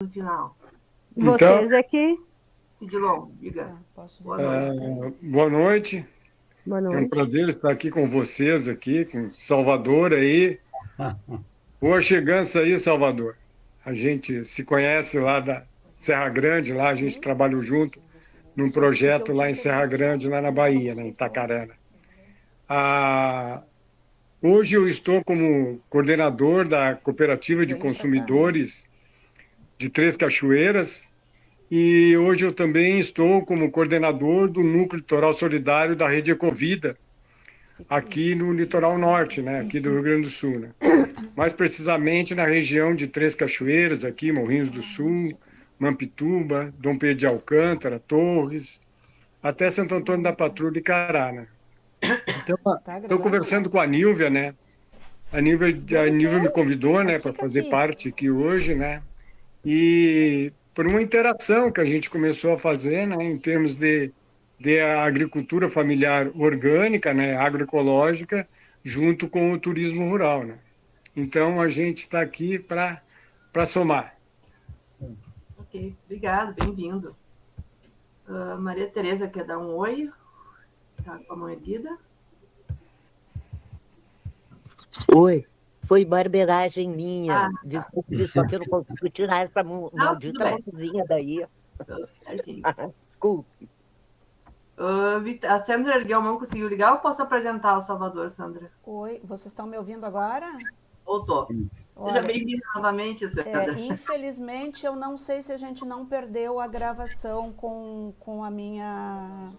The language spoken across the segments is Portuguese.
no final. Então, Vocês aqui. Sidilon, diga. Boa noite. Boa noite. Boa É um noite. prazer estar aqui com vocês, aqui, com Salvador aí. Boa chegança aí, Salvador. A gente se conhece lá da Serra Grande, lá a gente trabalhou junto num projeto lá em Serra Grande, lá na Bahia, né, em Itacarana. Hoje eu estou como coordenador da Cooperativa de Consumidores de Três Cachoeiras e hoje eu também estou como coordenador do Núcleo Litoral Solidário da Rede Ecovida, aqui no litoral norte, né, aqui do Rio Grande do Sul, né? Mais precisamente na região de Três Cachoeiras, aqui, Morrinhos do Sul, Mampituba, Dom Pedro de Alcântara, Torres, até Santo Antônio da Patrulha e Cará, né? Então, estou conversando com a Nilvia, né? A Nilvia me convidou, né, para fazer parte aqui hoje, né? E por uma interação que a gente começou a fazer, né, em termos de agricultura familiar orgânica, né, agroecológica, junto com o turismo rural, né? Então, a gente está aqui para somar. Sim. Ok, obrigado, bem-vindo. Maria Tereza quer dar um oi? Está com a mão erguida? Oi, foi barbeiragem minha. Desculpe, só que eu não consigo tirar essa maldita mãozinha daí. Desculpe. A Sandra ergueu a mão, conseguiu ligar ou posso apresentar o Salvador, Sandra? Oi, vocês estão me ouvindo agora? Voltou. Seja bem-vinda novamente, Sandra. Infelizmente, eu não sei se a gente não perdeu a gravação com a minha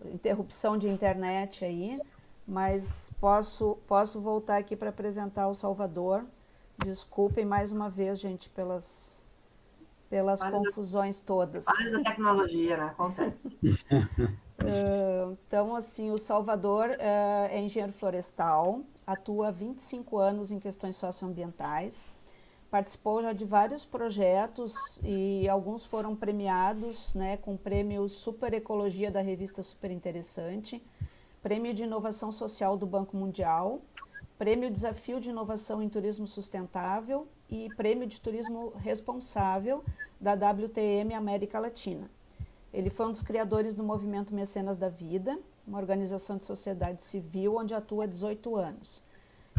interrupção de internet aí, mas posso voltar aqui para apresentar o Salvador. Desculpem mais uma vez, gente, pelas confusões todas. Várias da tecnologia, né? Acontece. Então, assim, o Salvador é engenheiro florestal, atua há 25 anos em questões socioambientais, participou já de vários projetos e alguns foram premiados, né, com o prêmio Super Ecologia da revista Super Interessante, prêmio de inovação social do Banco Mundial, prêmio Desafio de Inovação em Turismo Sustentável e prêmio de Turismo Responsável da WTM América Latina. Ele foi um dos criadores do movimento Mecenas da Vida, uma organização de sociedade civil onde atua há 18 anos.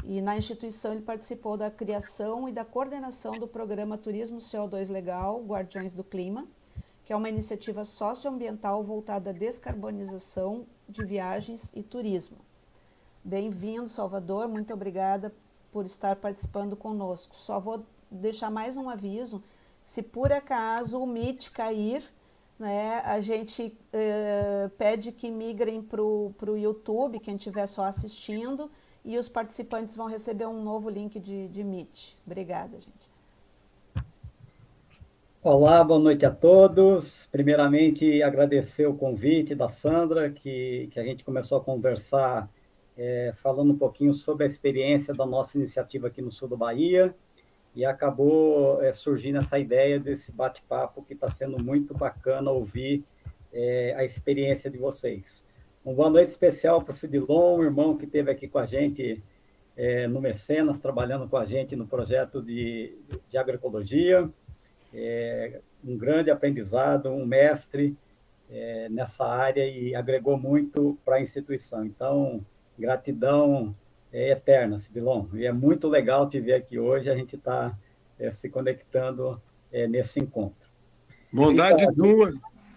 E na instituição ele participou da criação e da coordenação do programa Turismo CO2 Legal, Guardiões do Clima, que é uma iniciativa socioambiental voltada à descarbonização de viagens e turismo. Bem-vindo, Salvador, muito obrigada por estar participando conosco. Só vou deixar mais um aviso, se por acaso o Meet cair, né, a gente pede que migrem para o YouTube, quem estiver só assistindo, e os participantes vão receber um novo link de Meet. Obrigada, gente. Olá, boa noite a todos. Primeiramente, agradecer o convite da Sandra, que a gente começou a conversar falando um pouquinho sobre a experiência da nossa iniciativa aqui no sul do Bahia, e acabou surgindo essa ideia desse bate-papo que está sendo muito bacana ouvir a experiência de vocês. Uma boa noite especial para o Sidilon, um irmão que esteve aqui com a gente no Mecenas, trabalhando com a gente no projeto de agroecologia, um grande aprendizado, um mestre nessa área e agregou muito para a instituição. Então, gratidão eterna, Sidilon. E é muito legal te ver aqui hoje, a gente está se conectando nesse encontro. Bondade então, tua,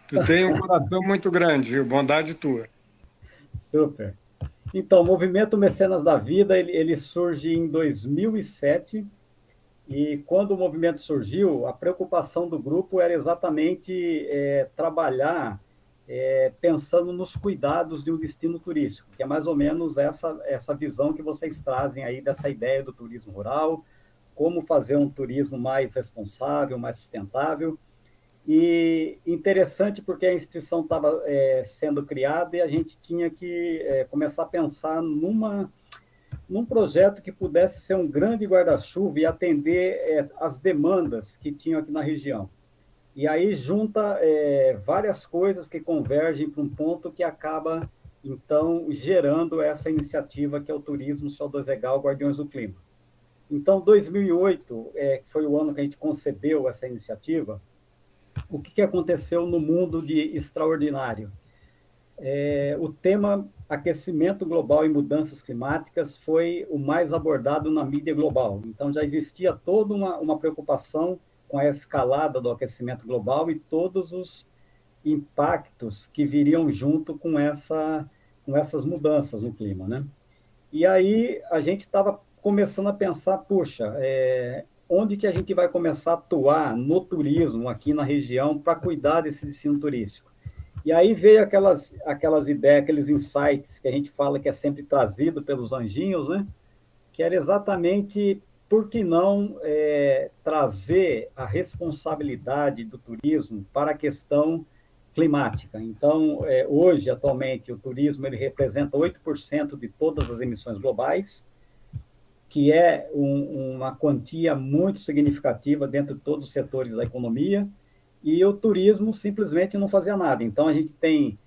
tu tem um coração muito grande, viu? Bondade tua. Super. Então, o Movimento Mecenas da Vida, ele surge em 2007, e quando o movimento surgiu, a preocupação do grupo era exatamente trabalhar pensando nos cuidados de um destino turístico, que é mais ou menos essa visão que vocês trazem aí dessa ideia do turismo rural, como fazer um turismo mais responsável, mais sustentável. E interessante porque a instituição estava sendo criada e a gente tinha que começar a pensar num projeto que pudesse ser um grande guarda-chuva e atender as demandas que tinham aqui na região. E aí junta várias coisas que convergem para um ponto que acaba, então, gerando essa iniciativa que é o Turismo CO2 Legal Guardiões do Clima. Então, 2008 foi o ano que a gente concebeu essa iniciativa. O que aconteceu no mundo de extraordinário? O tema aquecimento global e mudanças climáticas foi o mais abordado na mídia global. Então, já existia toda uma preocupação com a escalada do aquecimento global e todos os impactos que viriam junto com essas mudanças no clima, né? E aí a gente estava começando a pensar, puxa, onde que a gente vai começar a atuar no turismo aqui na região para cuidar desse destino turístico? E aí veio aquelas ideias, aqueles insights que a gente fala que é sempre trazido pelos anjinhos, né? Que era exatamente por que não trazer a responsabilidade do turismo para a questão climática. Então, hoje, atualmente, o turismo ele representa 8% de todas as emissões globais, que é uma quantia muito significativa dentro de todos os setores da economia, e o turismo simplesmente não fazia nada. Então, a gente tem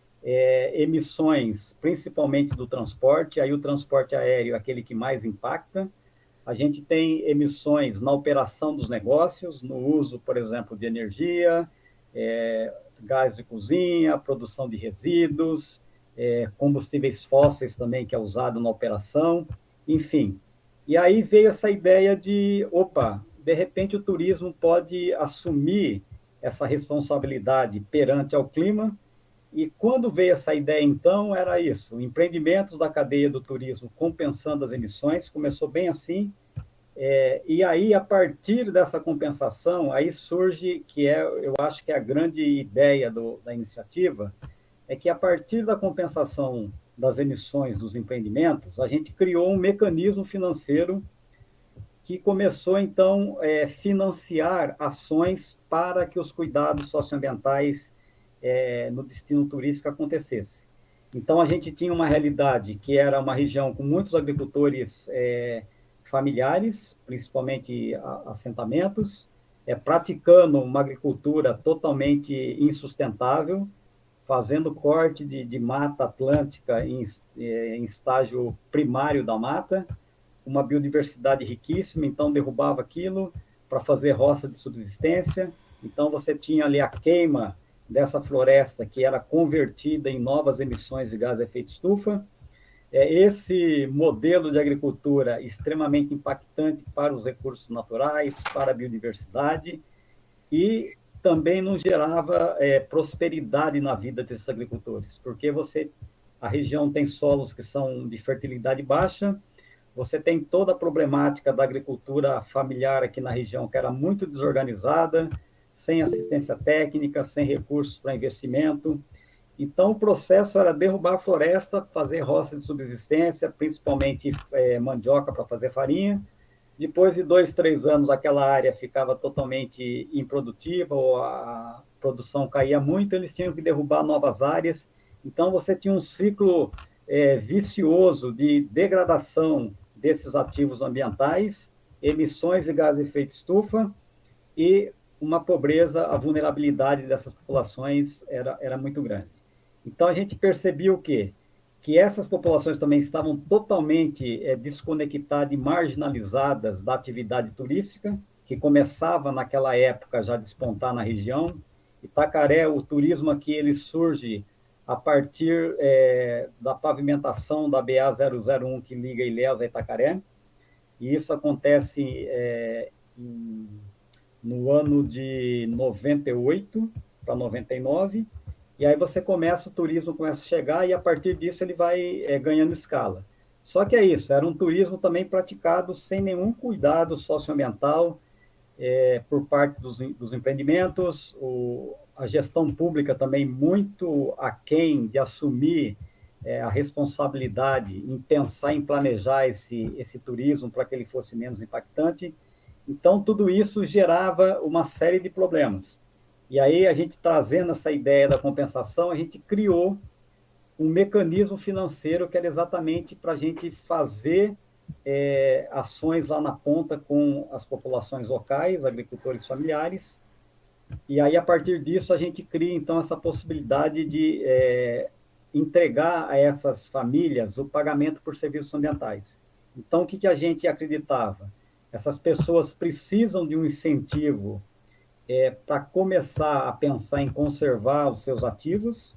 emissões, principalmente do transporte, aí o transporte aéreo é aquele que mais impacta. A gente tem emissões na operação dos negócios, no uso, por exemplo, de energia, gás de cozinha, produção de resíduos, combustíveis fósseis também, que é usado na operação, enfim. E aí veio essa ideia de, de repente o turismo pode assumir essa responsabilidade perante ao clima, e quando veio essa ideia, então, era isso, empreendimentos da cadeia do turismo compensando as emissões, começou bem assim, e aí, a partir dessa compensação, aí surge, eu acho que é a grande ideia da iniciativa, é que a partir da compensação das emissões dos empreendimentos, a gente criou um mecanismo financeiro que começou, então, financiar ações para que os cuidados socioambientais no destino turístico acontecessem. Então, a gente tinha uma realidade que era uma região com muitos agricultores familiares, principalmente assentamentos, praticando uma agricultura totalmente insustentável, fazendo corte de mata atlântica em estágio primário da mata, uma biodiversidade riquíssima, então derrubava aquilo para fazer roça de subsistência. Então você tinha ali a queima dessa floresta que era convertida em novas emissões de gás de efeito estufa. Esse modelo de agricultura extremamente impactante para os recursos naturais, para a biodiversidade, e também não gerava prosperidade na vida desses agricultores, porque a região tem solos que são de fertilidade baixa, você tem toda a problemática da agricultura familiar aqui na região, que era muito desorganizada, sem assistência técnica, sem recursos para investimento. Então, o processo era derrubar a floresta, fazer roça de subsistência, principalmente mandioca para fazer farinha. Depois de 2, 3 anos, aquela área ficava totalmente improdutiva, ou a produção caía muito, eles tinham que derrubar novas áreas. Então, você tinha um ciclo vicioso de degradação desses ativos ambientais, emissões de gás de efeito estufa e uma pobreza, a vulnerabilidade dessas populações era muito grande. Então, a gente percebia o quê? Que essas populações também estavam totalmente desconectadas e marginalizadas da atividade turística, que começava naquela época já a despontar na região. Itacaré, o turismo aqui, ele surge a partir da pavimentação da BA-001, que liga Ilhéus a Itacaré, e isso acontece no ano de 98 para 99, e aí o turismo começa a chegar, e a partir disso ele vai ganhando escala. Só que é isso, era um turismo também praticado sem nenhum cuidado socioambiental por parte dos empreendimentos, a gestão pública também muito aquém de assumir a responsabilidade em pensar em planejar esse turismo para que ele fosse menos impactante. Então, tudo isso gerava uma série de problemas. E aí, a gente trazendo essa ideia da compensação, a gente criou um mecanismo financeiro que era exatamente para a gente fazer ações lá na ponta com as populações locais, agricultores familiares. E aí, a partir disso, a gente cria, então, essa possibilidade de entregar a essas famílias o pagamento por serviços ambientais. Então, o que a gente acreditava? Essas pessoas precisam de um incentivo para começar a pensar em conservar os seus ativos,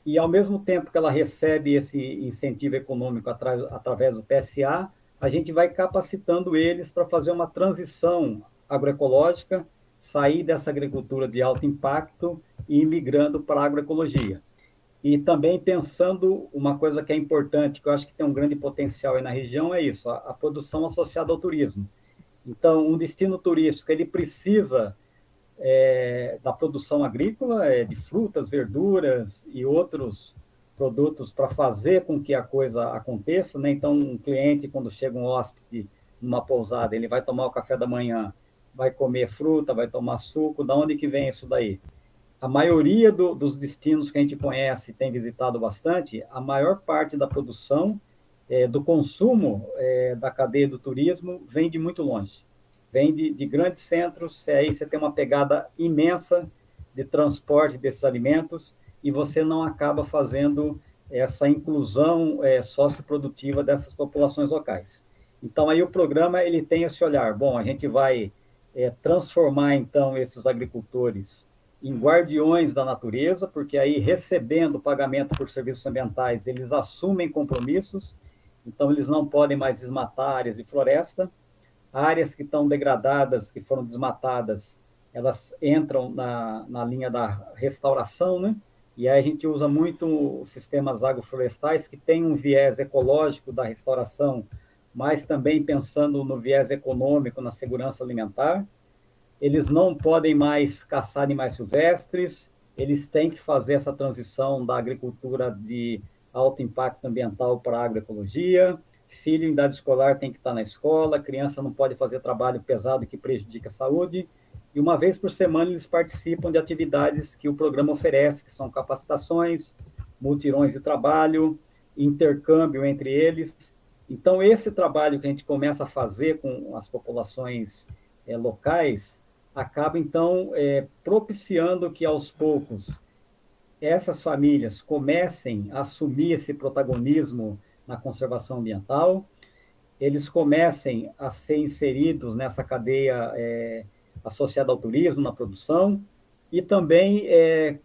e, ao mesmo tempo que ela recebe esse incentivo econômico através do PSA, a gente vai capacitando eles para fazer uma transição agroecológica, sair dessa agricultura de alto impacto e ir migrando para a agroecologia. E também pensando uma coisa que é importante, que eu acho que tem um grande potencial aí na região, é isso, a produção associada ao turismo. Então, um destino turístico, ele precisa da produção agrícola, de frutas, verduras e outros produtos para fazer com que a coisa aconteça, né? Então, um cliente, quando chega um hóspede numa pousada, ele vai tomar o café da manhã, vai comer fruta, vai tomar suco. Da onde que vem isso daí? A maioria dos destinos que a gente conhece e tem visitado bastante, a maior parte da produção, do consumo da cadeia do turismo vem de muito longe. Vem de grandes centros, aí você tem uma pegada imensa de transporte desses alimentos e você não acaba fazendo essa inclusão socioprodutiva dessas populações locais. Então, aí o programa ele tem esse olhar. Bom, a gente vai transformar, então, esses agricultores em guardiões da natureza, porque aí, recebendo pagamento por serviços ambientais, eles assumem compromissos, então eles não podem mais desmatar áreas de floresta. Áreas que estão degradadas, que foram desmatadas, elas entram na linha da restauração, né? E aí a gente usa muito sistemas agroflorestais que têm um viés ecológico da restauração, mas também pensando no viés econômico, na segurança alimentar. Eles não podem mais caçar animais silvestres, eles têm que fazer essa transição da agricultura de alto impacto ambiental para a agroecologia. Filho em idade escolar tem que estar na escola, criança não pode fazer trabalho pesado que prejudica a saúde, e uma vez por semana eles participam de atividades que o programa oferece, que são capacitações, multirões de trabalho, intercâmbio entre eles. Então, esse trabalho que a gente começa a fazer com as populações locais, acaba, então, propiciando que, aos poucos, essas famílias comecem a assumir esse protagonismo na conservação ambiental, eles comecem a ser inseridos nessa cadeia associada ao turismo, na produção, e também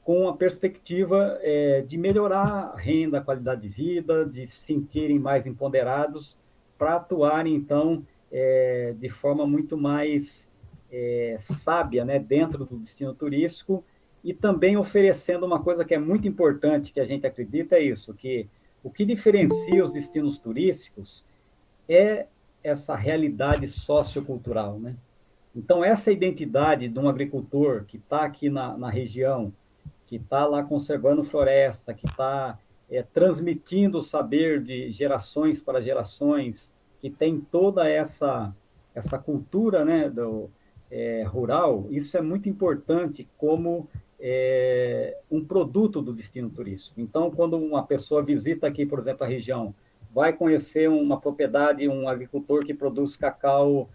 com a perspectiva de melhorar a renda, a qualidade de vida, de se sentirem mais empoderados para atuarem, então, de forma muito mais sábia, né, dentro do destino turístico, e também oferecendo uma coisa que é muito importante, que a gente acredita, é isso, que o que diferencia os destinos turísticos é essa realidade sociocultural, né? Então, essa identidade de um agricultor que está aqui na região, que está lá conservando floresta, que está transmitindo o saber de gerações para gerações, que tem toda essa cultura, né, rural, isso é muito importante como um produto do destino turístico. Então, quando uma pessoa visita aqui, por exemplo, a região, vai conhecer uma propriedade, um agricultor que produz cacau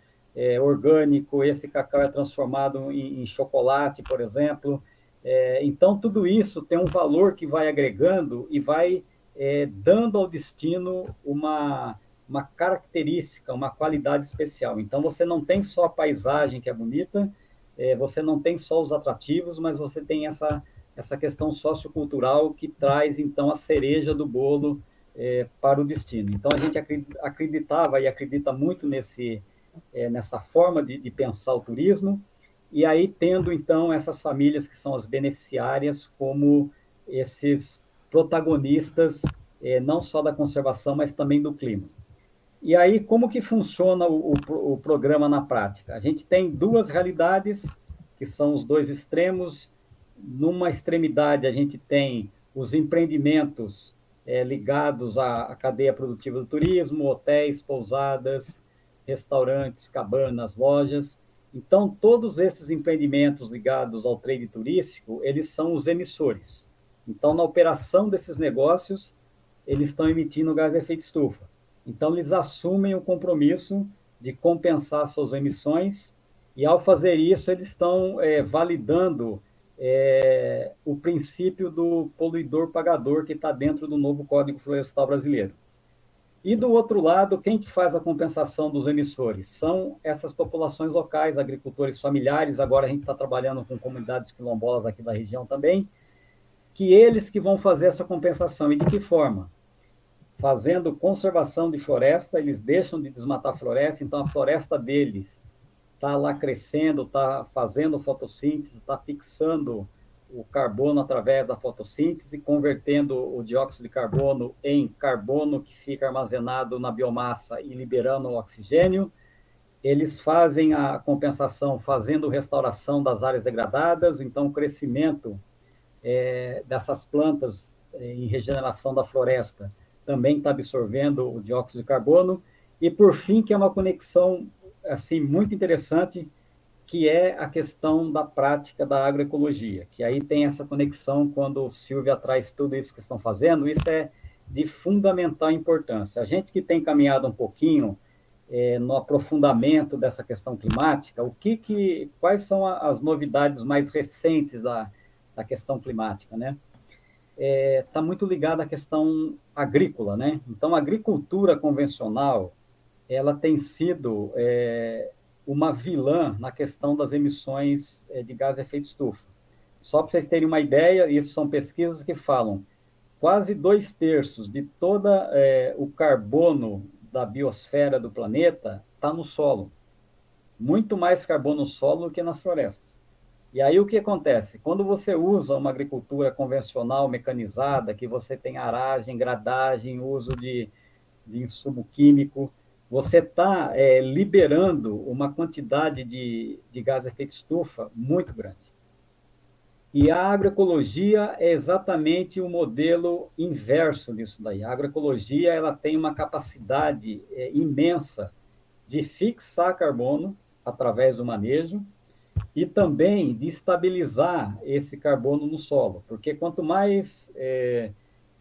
orgânico, esse cacau é transformado em chocolate, por exemplo. Então, tudo isso tem um valor que vai agregando e vai dando ao destino uma característica, uma qualidade especial. Então, você não tem só a paisagem que é bonita, você não tem só os atrativos, mas você tem essa questão sociocultural que traz, então, a cereja do bolo para o destino. Então, a gente acreditava e acredita muito nessa forma de pensar o turismo, e aí tendo, então, essas famílias que são as beneficiárias como esses protagonistas, não só da conservação, mas também do clima. E aí, como que funciona o programa na prática? A gente tem duas realidades, que são os dois extremos. Numa extremidade, a gente tem os empreendimentos ligados à cadeia produtiva do turismo, hotéis, pousadas, restaurantes, cabanas, lojas. Então, todos esses empreendimentos ligados ao trade turístico, eles são os emissores. Então, na operação desses negócios, eles estão emitindo gás de efeito estufa. Então, eles assumem o compromisso de compensar suas emissões e, ao fazer isso, eles estão validando o princípio do poluidor-pagador que está dentro do novo Código Florestal Brasileiro. E do outro lado, quem que faz a compensação dos emissores? São essas populações locais, agricultores familiares. Agora a gente está trabalhando com comunidades quilombolas aqui da região também, que eles que vão fazer essa compensação. E de que forma? Fazendo conservação de floresta, eles deixam de desmatar a floresta, então a floresta deles está lá crescendo, está fazendo fotossíntese, está fixando o carbono através da fotossíntese, convertendo o dióxido de carbono em carbono que fica armazenado na biomassa e liberando o oxigênio. Eles fazem a compensação, fazendo restauração das áreas degradadas, então o crescimento dessas plantas em regeneração da floresta também está absorvendo o dióxido de carbono. E, por fim, que é uma conexão assim, muito interessante, que é a questão da prática da agroecologia, que aí tem essa conexão quando o Silvia traz tudo isso que estão fazendo, isso é de fundamental importância. A gente que tem caminhado um pouquinho no aprofundamento dessa questão climática, quais são as novidades mais recentes da questão climática, né? Está muito ligada à questão agrícola, né? Então, a agricultura convencional, ela tem sido uma vilã na questão das emissões de gás de efeito estufa. Só para vocês terem uma ideia, isso são pesquisas que falam quase 2/3 de todo o carbono da biosfera do planeta está no solo. Muito mais carbono no solo do que nas florestas. E aí o que acontece? Quando você usa uma agricultura convencional, mecanizada, que você tem aragem, gradagem, uso de insumo químico, você está liberando uma quantidade de gás de efeito estufa muito grande. E a agroecologia é exatamente o modelo inverso disso daí. A agroecologia ela tem uma capacidade imensa de fixar carbono através do manejo e também de estabilizar esse carbono no solo, porque quanto mais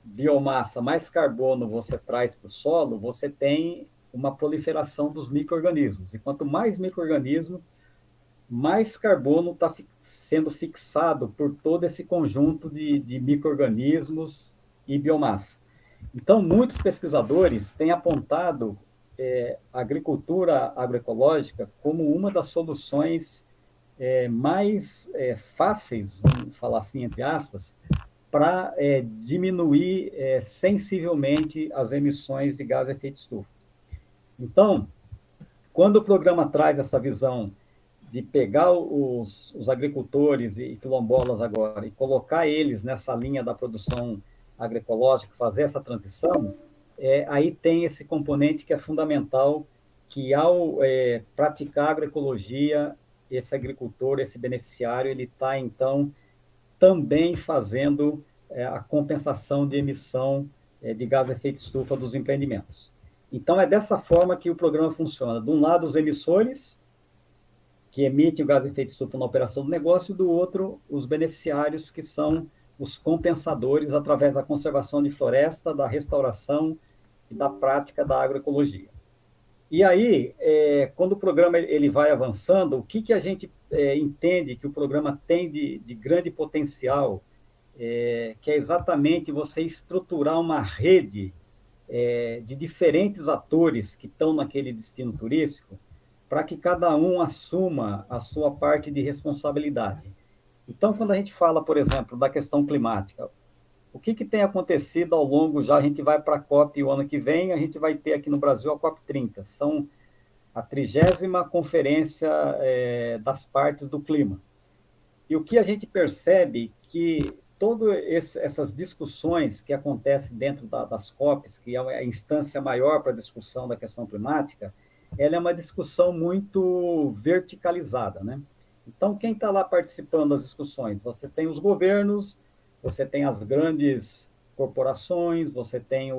biomassa, mais carbono você traz para o solo, você tem uma proliferação dos micro-organismos. E quanto mais micro-organismo, mais carbono está sendo fixado por todo esse conjunto de micro-organismos e biomassa. Então, muitos pesquisadores têm apontado a agricultura agroecológica como uma das soluções mais fáceis, vamos falar assim, entre aspas, para diminuir sensivelmente as emissões de gás de efeito estufa. Então, quando o programa traz essa visão de pegar os agricultores e quilombolas agora e colocar eles nessa linha da produção agroecológica, fazer essa transição, aí tem esse componente que é fundamental, que ao praticar agroecologia, esse agricultor, esse beneficiário, ele está, então, também fazendo a compensação de emissão de gás de efeito estufa dos empreendimentos. Então, é dessa forma que o programa funciona. De um lado, os emissores, que emitem o gás de efeito estufa na operação do negócio, e do outro, os beneficiários, que são os compensadores através da conservação de floresta, da restauração e da prática da agroecologia. E aí, quando o programa ele vai avançando, o que a gente entende que o programa tem de grande potencial, que é exatamente você estruturar uma rede de diferentes atores que estão naquele destino turístico, para que cada um assuma a sua parte de responsabilidade. Então, quando a gente fala, por exemplo, da questão climática, o que tem acontecido ao longo, já a gente vai para a COP o ano que vem, a gente vai ter aqui no Brasil a COP 30, são a 30ª Conferência das Partes do Clima. E o que a gente percebe que todas essas discussões que acontecem dentro das COPs, que é a instância maior para a discussão da questão climática, ela é uma discussão muito verticalizada, né? Então, quem está lá participando das discussões? Você tem os governos, você tem as grandes corporações, você tem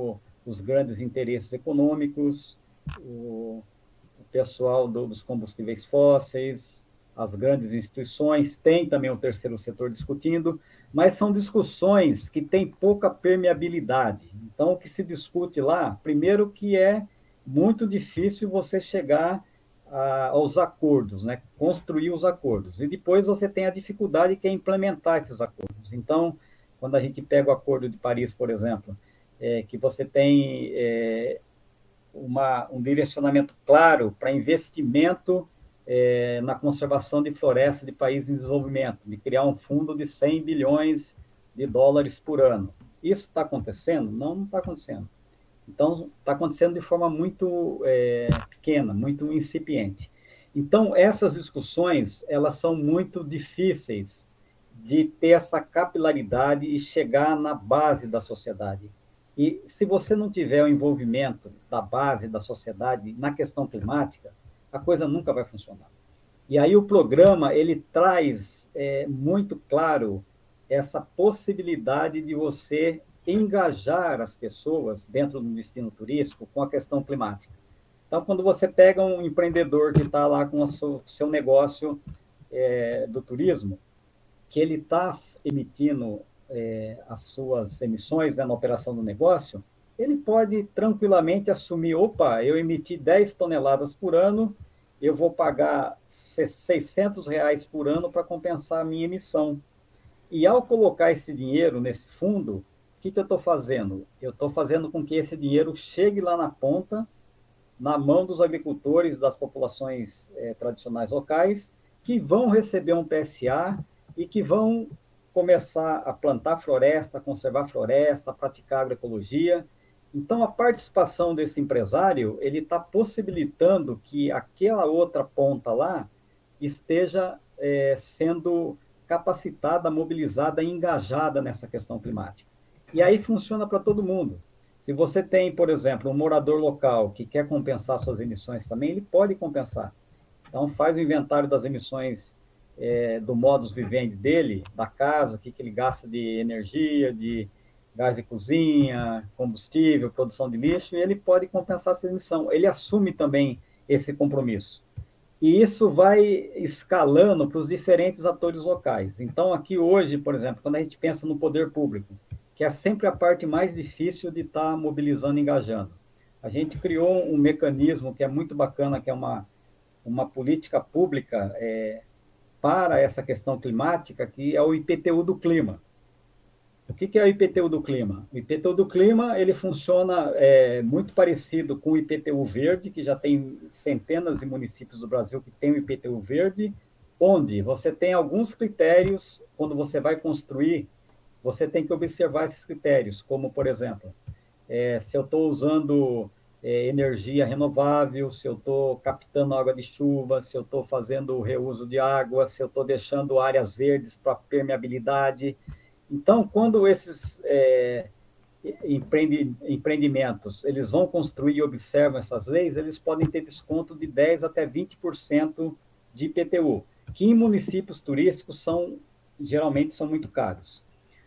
os grandes interesses econômicos, o pessoal dos combustíveis fósseis, as grandes instituições, tem também o terceiro setor discutindo, mas são discussões que têm pouca permeabilidade. Então, o que se discute lá, primeiro que é muito difícil você chegar aos acordos, né? Construir os acordos. E depois você tem a dificuldade que é implementar esses acordos. Então, quando a gente pega o Acordo de Paris, por exemplo, que você tem um direcionamento claro para investimento na conservação de floresta de países em desenvolvimento, de criar um fundo de 100 bilhões de dólares por ano. Isso está acontecendo? Não está acontecendo. Então, está acontecendo de forma muito pequena, muito incipiente. Então, essas discussões, elas são muito difíceis de ter essa capilaridade e chegar na base da sociedade. E se você não tiver o envolvimento da base da sociedade na questão climática, a coisa nunca vai funcionar. E aí o programa, ele traz muito claro essa possibilidade de você engajar as pessoas dentro do destino turístico com a questão climática. Então, quando você pega um empreendedor que está lá com o seu negócio do turismo, que ele está emitindo as suas emissões, né, na operação do negócio, ele pode tranquilamente assumir, opa, eu emiti 10 toneladas por ano, eu vou pagar R$600 por ano para compensar a minha emissão. E ao colocar esse dinheiro nesse fundo, o que eu estou fazendo? Eu estou fazendo com que esse dinheiro chegue lá na ponta, na mão dos agricultores das populações tradicionais locais, que vão receber um PSA e que vão começar a plantar floresta, conservar floresta, praticar agroecologia. Então, a participação desse empresário, ele está possibilitando que aquela outra ponta lá esteja sendo capacitada, mobilizada, engajada nessa questão climática. E aí funciona para todo mundo. Se você tem, por exemplo, um morador local que quer compensar suas emissões também, ele pode compensar. Então, faz o inventário das emissões do modus vivendi dele, da casa, o que ele gasta de energia, de gás de cozinha, combustível, produção de lixo, e ele pode compensar essa emissão. Ele assume também esse compromisso. E isso vai escalando para os diferentes atores locais. Então, aqui hoje, por exemplo, quando a gente pensa no poder público, que é sempre a parte mais difícil de estar mobilizando e engajando, a gente criou um mecanismo que é muito bacana, que é uma política pública para essa questão climática, que é o IPTU do clima. O que é o IPTU do clima? O IPTU do clima, ele funciona muito parecido com o IPTU verde, que já tem centenas de municípios do Brasil que tem o IPTU verde, onde você tem alguns critérios, quando você vai construir, você tem que observar esses critérios, como, por exemplo, se eu estou usando energia renovável, se eu estou captando água de chuva, se eu estou fazendo reuso de água, se eu estou deixando áreas verdes para permeabilidade. Então, quando esses empreendimentos eles vão construir e observam essas leis, eles podem ter desconto de 10% até 20% de IPTU, que em municípios turísticos geralmente são muito caros.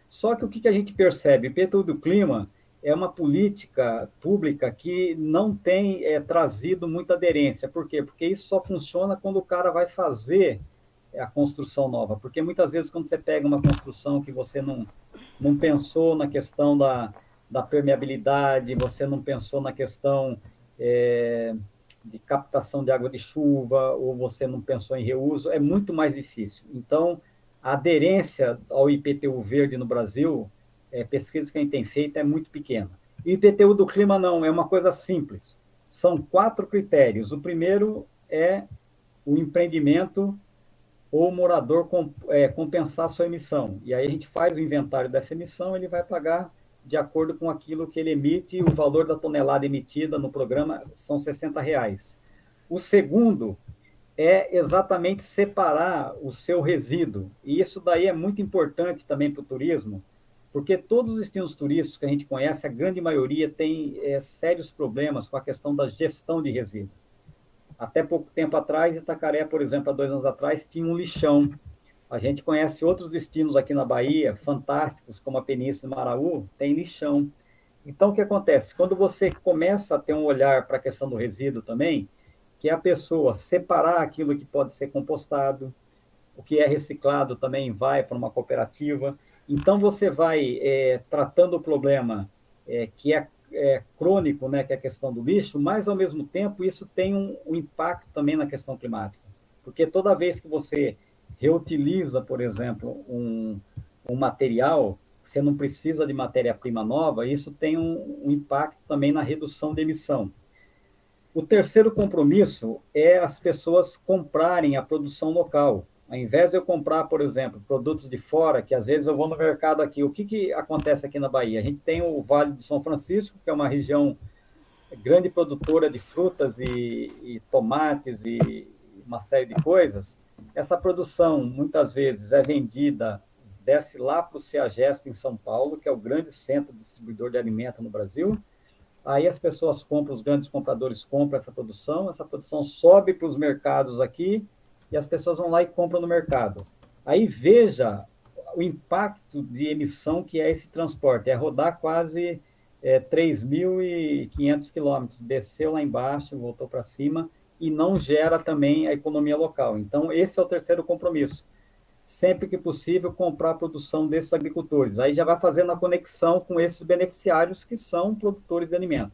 Só que o que a gente percebe? O IPTU do clima é uma política pública que não tem trazido muita aderência. Por quê? Porque isso só funciona quando o cara vai fazer a construção nova. Porque muitas vezes, quando você pega uma construção que você não pensou na questão da permeabilidade, você não pensou na questão de captação de água de chuva, ou você não pensou em reuso, é muito mais difícil. Então, a aderência ao IPTU verde no Brasil, pesquisa que a gente tem feito, é muito pequena. E o IPTU do clima não, é uma coisa simples. São 4 critérios. O primeiro é o empreendimento ou o morador compensar a sua emissão. E aí a gente faz o inventário dessa emissão, ele vai pagar de acordo com aquilo que ele emite, e o valor da tonelada emitida no programa são R$60. O segundo é exatamente separar o seu resíduo. E isso daí é muito importante também para o turismo, porque todos os destinos turísticos que a gente conhece, a grande maioria tem sérios problemas com a questão da gestão de resíduos. Até pouco tempo atrás, Itacaré, por exemplo, há 2 anos atrás, tinha um lixão. A gente conhece outros destinos aqui na Bahia, fantásticos, como a Península de Maraú, tem lixão. Então, o que acontece? Quando você começa a ter um olhar para a questão do resíduo também, que é a pessoa separar aquilo que pode ser compostado, o que é reciclado também vai para uma cooperativa. Então, você vai tratando o problema que é crônico, né, que é a questão do lixo, mas, ao mesmo tempo, isso tem um impacto também na questão climática. Porque toda vez que você reutiliza, por exemplo, um material, você não precisa de matéria-prima nova, isso tem um impacto também na redução de emissão. O terceiro compromisso é as pessoas comprarem a produção local. Ao invés de eu comprar, por exemplo, produtos de fora, que às vezes eu vou no mercado aqui, o que acontece aqui na Bahia? A gente tem o Vale de São Francisco, que é uma região grande produtora de frutas e tomates e uma série de coisas. Essa produção, muitas vezes, é vendida, desce lá para o CEAGESP em São Paulo, que é o grande centro distribuidor de alimento no Brasil. Aí as pessoas compram, os grandes compradores compram essa produção sobe para os mercados aqui, e as pessoas vão lá e compram no mercado. Aí veja o impacto de emissão que é esse transporte, é rodar quase 3.500 quilômetros, desceu lá embaixo, voltou para cima, e não gera também a economia local. Então, esse é o terceiro compromisso. Sempre que possível, comprar a produção desses agricultores. Aí já vai fazendo a conexão com esses beneficiários que são produtores de alimento.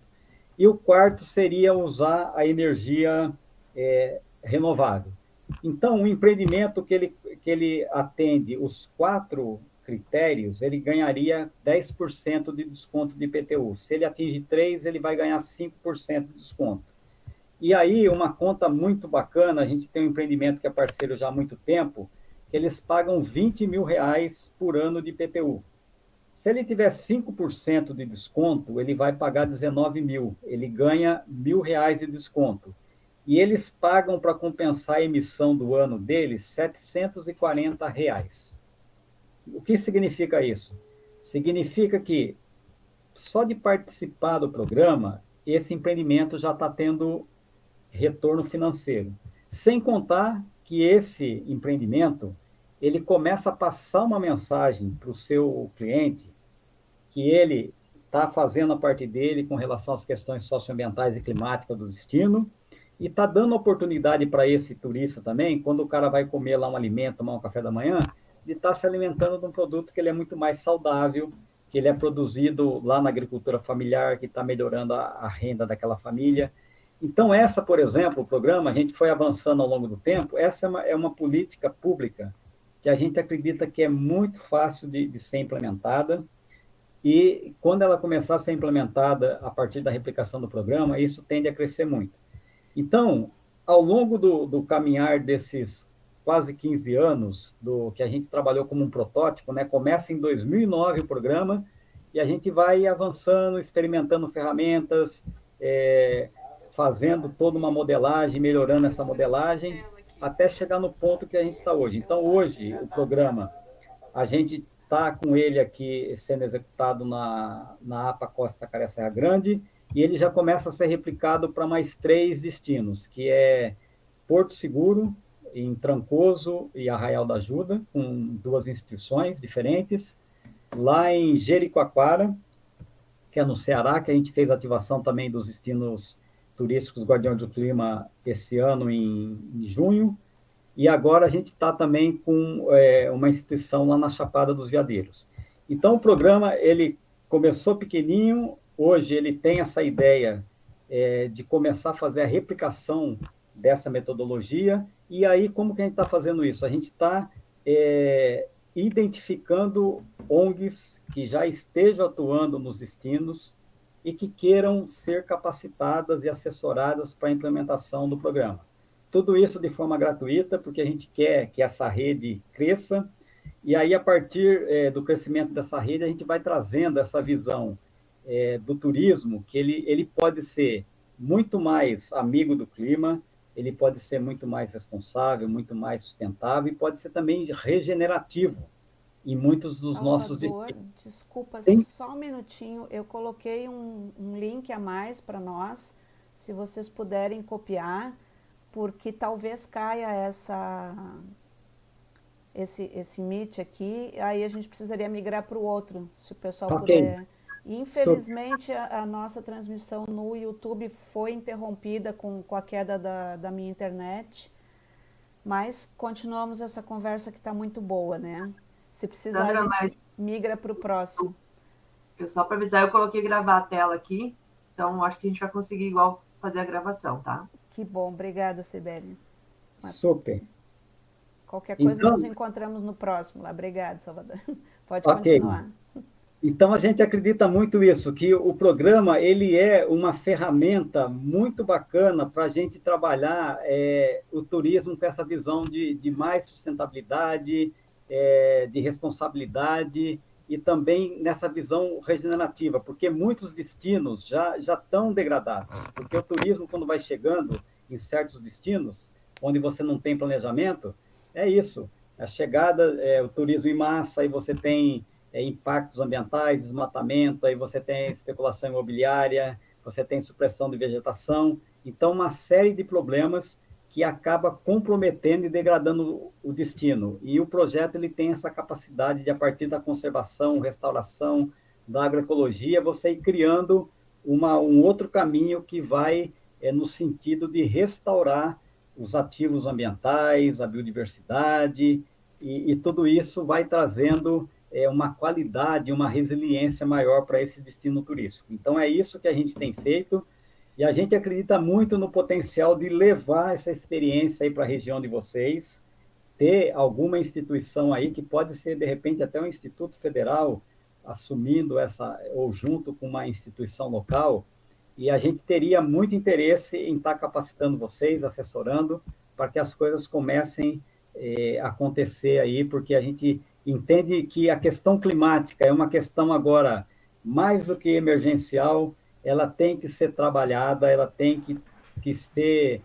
E o quarto seria usar a energia renovável. Então, um empreendimento que ele atende os 4 critérios, ele ganharia 10% de desconto de IPTU. Se ele atinge 3, ele vai ganhar 5% de desconto. E aí, uma conta muito bacana, a gente tem um empreendimento que é parceiro já há muito tempo, que eles pagam R$20 mil por ano de IPTU. Se ele tiver 5% de desconto, ele vai pagar 19 mil, ele ganha R$1.000 de desconto. E eles pagam para compensar a emissão do ano deles R$740. O que significa isso? Significa que só de participar do programa, esse empreendimento já está tendo retorno financeiro. Sem contar que esse empreendimento, ele começa a passar uma mensagem para o seu cliente que ele está fazendo a parte dele com relação às questões socioambientais e climáticas do destino, e está dando oportunidade para esse turista também, quando o cara vai comer lá um alimento, tomar um café da manhã, de estar se alimentando de um produto que ele é muito mais saudável, que ele é produzido lá na agricultura familiar, que está melhorando a renda daquela família. Então, essa, por exemplo, o programa, a gente foi avançando ao longo do tempo, essa é uma política pública que a gente acredita que é muito fácil de ser implementada, e quando ela começar a ser implementada a partir da replicação do programa, isso tende a crescer muito. Então, ao longo do caminhar desses quase 15 anos, que a gente trabalhou como um protótipo, né? Começa em 2009 o programa, e a gente vai avançando, experimentando ferramentas, fazendo toda uma modelagem, melhorando essa modelagem, até chegar no ponto que a gente está hoje. Então, hoje, o programa, a gente está com ele aqui sendo executado na APA Costa Sacaré Serra Grande, e ele já começa a ser replicado para mais 3 destinos, que é Porto Seguro, em Trancoso e Arraial da Ajuda, com 2 instituições diferentes. Lá em Jericoacoara, que é no Ceará, que a gente fez ativação também dos destinos turísticos Guardiões do Clima esse ano, em junho. E agora a gente está também com uma instituição lá na Chapada dos Veadeiros. Então, o programa ele começou pequenininho, hoje ele tem essa ideia de começar a fazer a replicação dessa metodologia. E aí, como que a gente está fazendo isso? A gente está identificando ONGs que já estejam atuando nos destinos e que queiram ser capacitadas e assessoradas para a implementação do programa. Tudo isso de forma gratuita, porque a gente quer que essa rede cresça, e aí, a partir do crescimento dessa rede, a gente vai trazendo essa visão do turismo, que ele pode ser muito mais amigo do clima, ele pode ser muito mais responsável, muito mais sustentável, e pode ser também regenerativo em muitos dos nossos destinos. Desculpa, Sim. Só um minutinho, eu coloquei um link a mais para nós, se vocês puderem copiar, porque talvez caia esse Meet aqui, aí a gente precisaria migrar para o outro, se o pessoal puder. Infelizmente, a nossa transmissão no YouTube foi interrompida com a queda da minha internet, mas continuamos essa conversa que está muito boa, né? Se precisar, Sandra, a gente migra para o próximo. Só para avisar, eu coloquei gravar a tela aqui, então acho que a gente vai conseguir igual fazer a gravação, tá? Que bom, obrigada, Sibeli. Super. Qualquer coisa, nos encontramos no próximo lá. Obrigada, Salvador. Pode continuar. Então, a gente acredita muito isso, que o programa ele é uma ferramenta muito bacana para a gente trabalhar o turismo com essa visão de mais sustentabilidade, de responsabilidade e também nessa visão regenerativa, porque muitos destinos já estão degradados, porque o turismo, quando vai chegando em certos destinos, onde você não tem planejamento, é isso, a chegada, o turismo em massa, aí você tem impactos ambientais, desmatamento, aí você tem especulação imobiliária, você tem supressão de vegetação, então uma série de problemas que acaba comprometendo e degradando o destino. E o projeto ele tem essa capacidade de, a partir da conservação, restauração, da agroecologia, você ir criando um outro caminho que vai no sentido de restaurar os ativos ambientais, a biodiversidade, e tudo isso vai trazendo uma qualidade, uma resiliência maior para esse destino turístico. Então, é isso que a gente tem feito, e a gente acredita muito no potencial de levar essa experiência aí para a região de vocês, ter alguma instituição aí, que pode ser, de repente, até um Instituto Federal, assumindo essa, ou junto com uma instituição local, e a gente teria muito interesse em estar capacitando vocês, assessorando, para que as coisas comecem a acontecer aí, porque a gente entende que a questão climática é uma questão agora mais do que emergencial, ela tem que ser trabalhada, ela tem que ser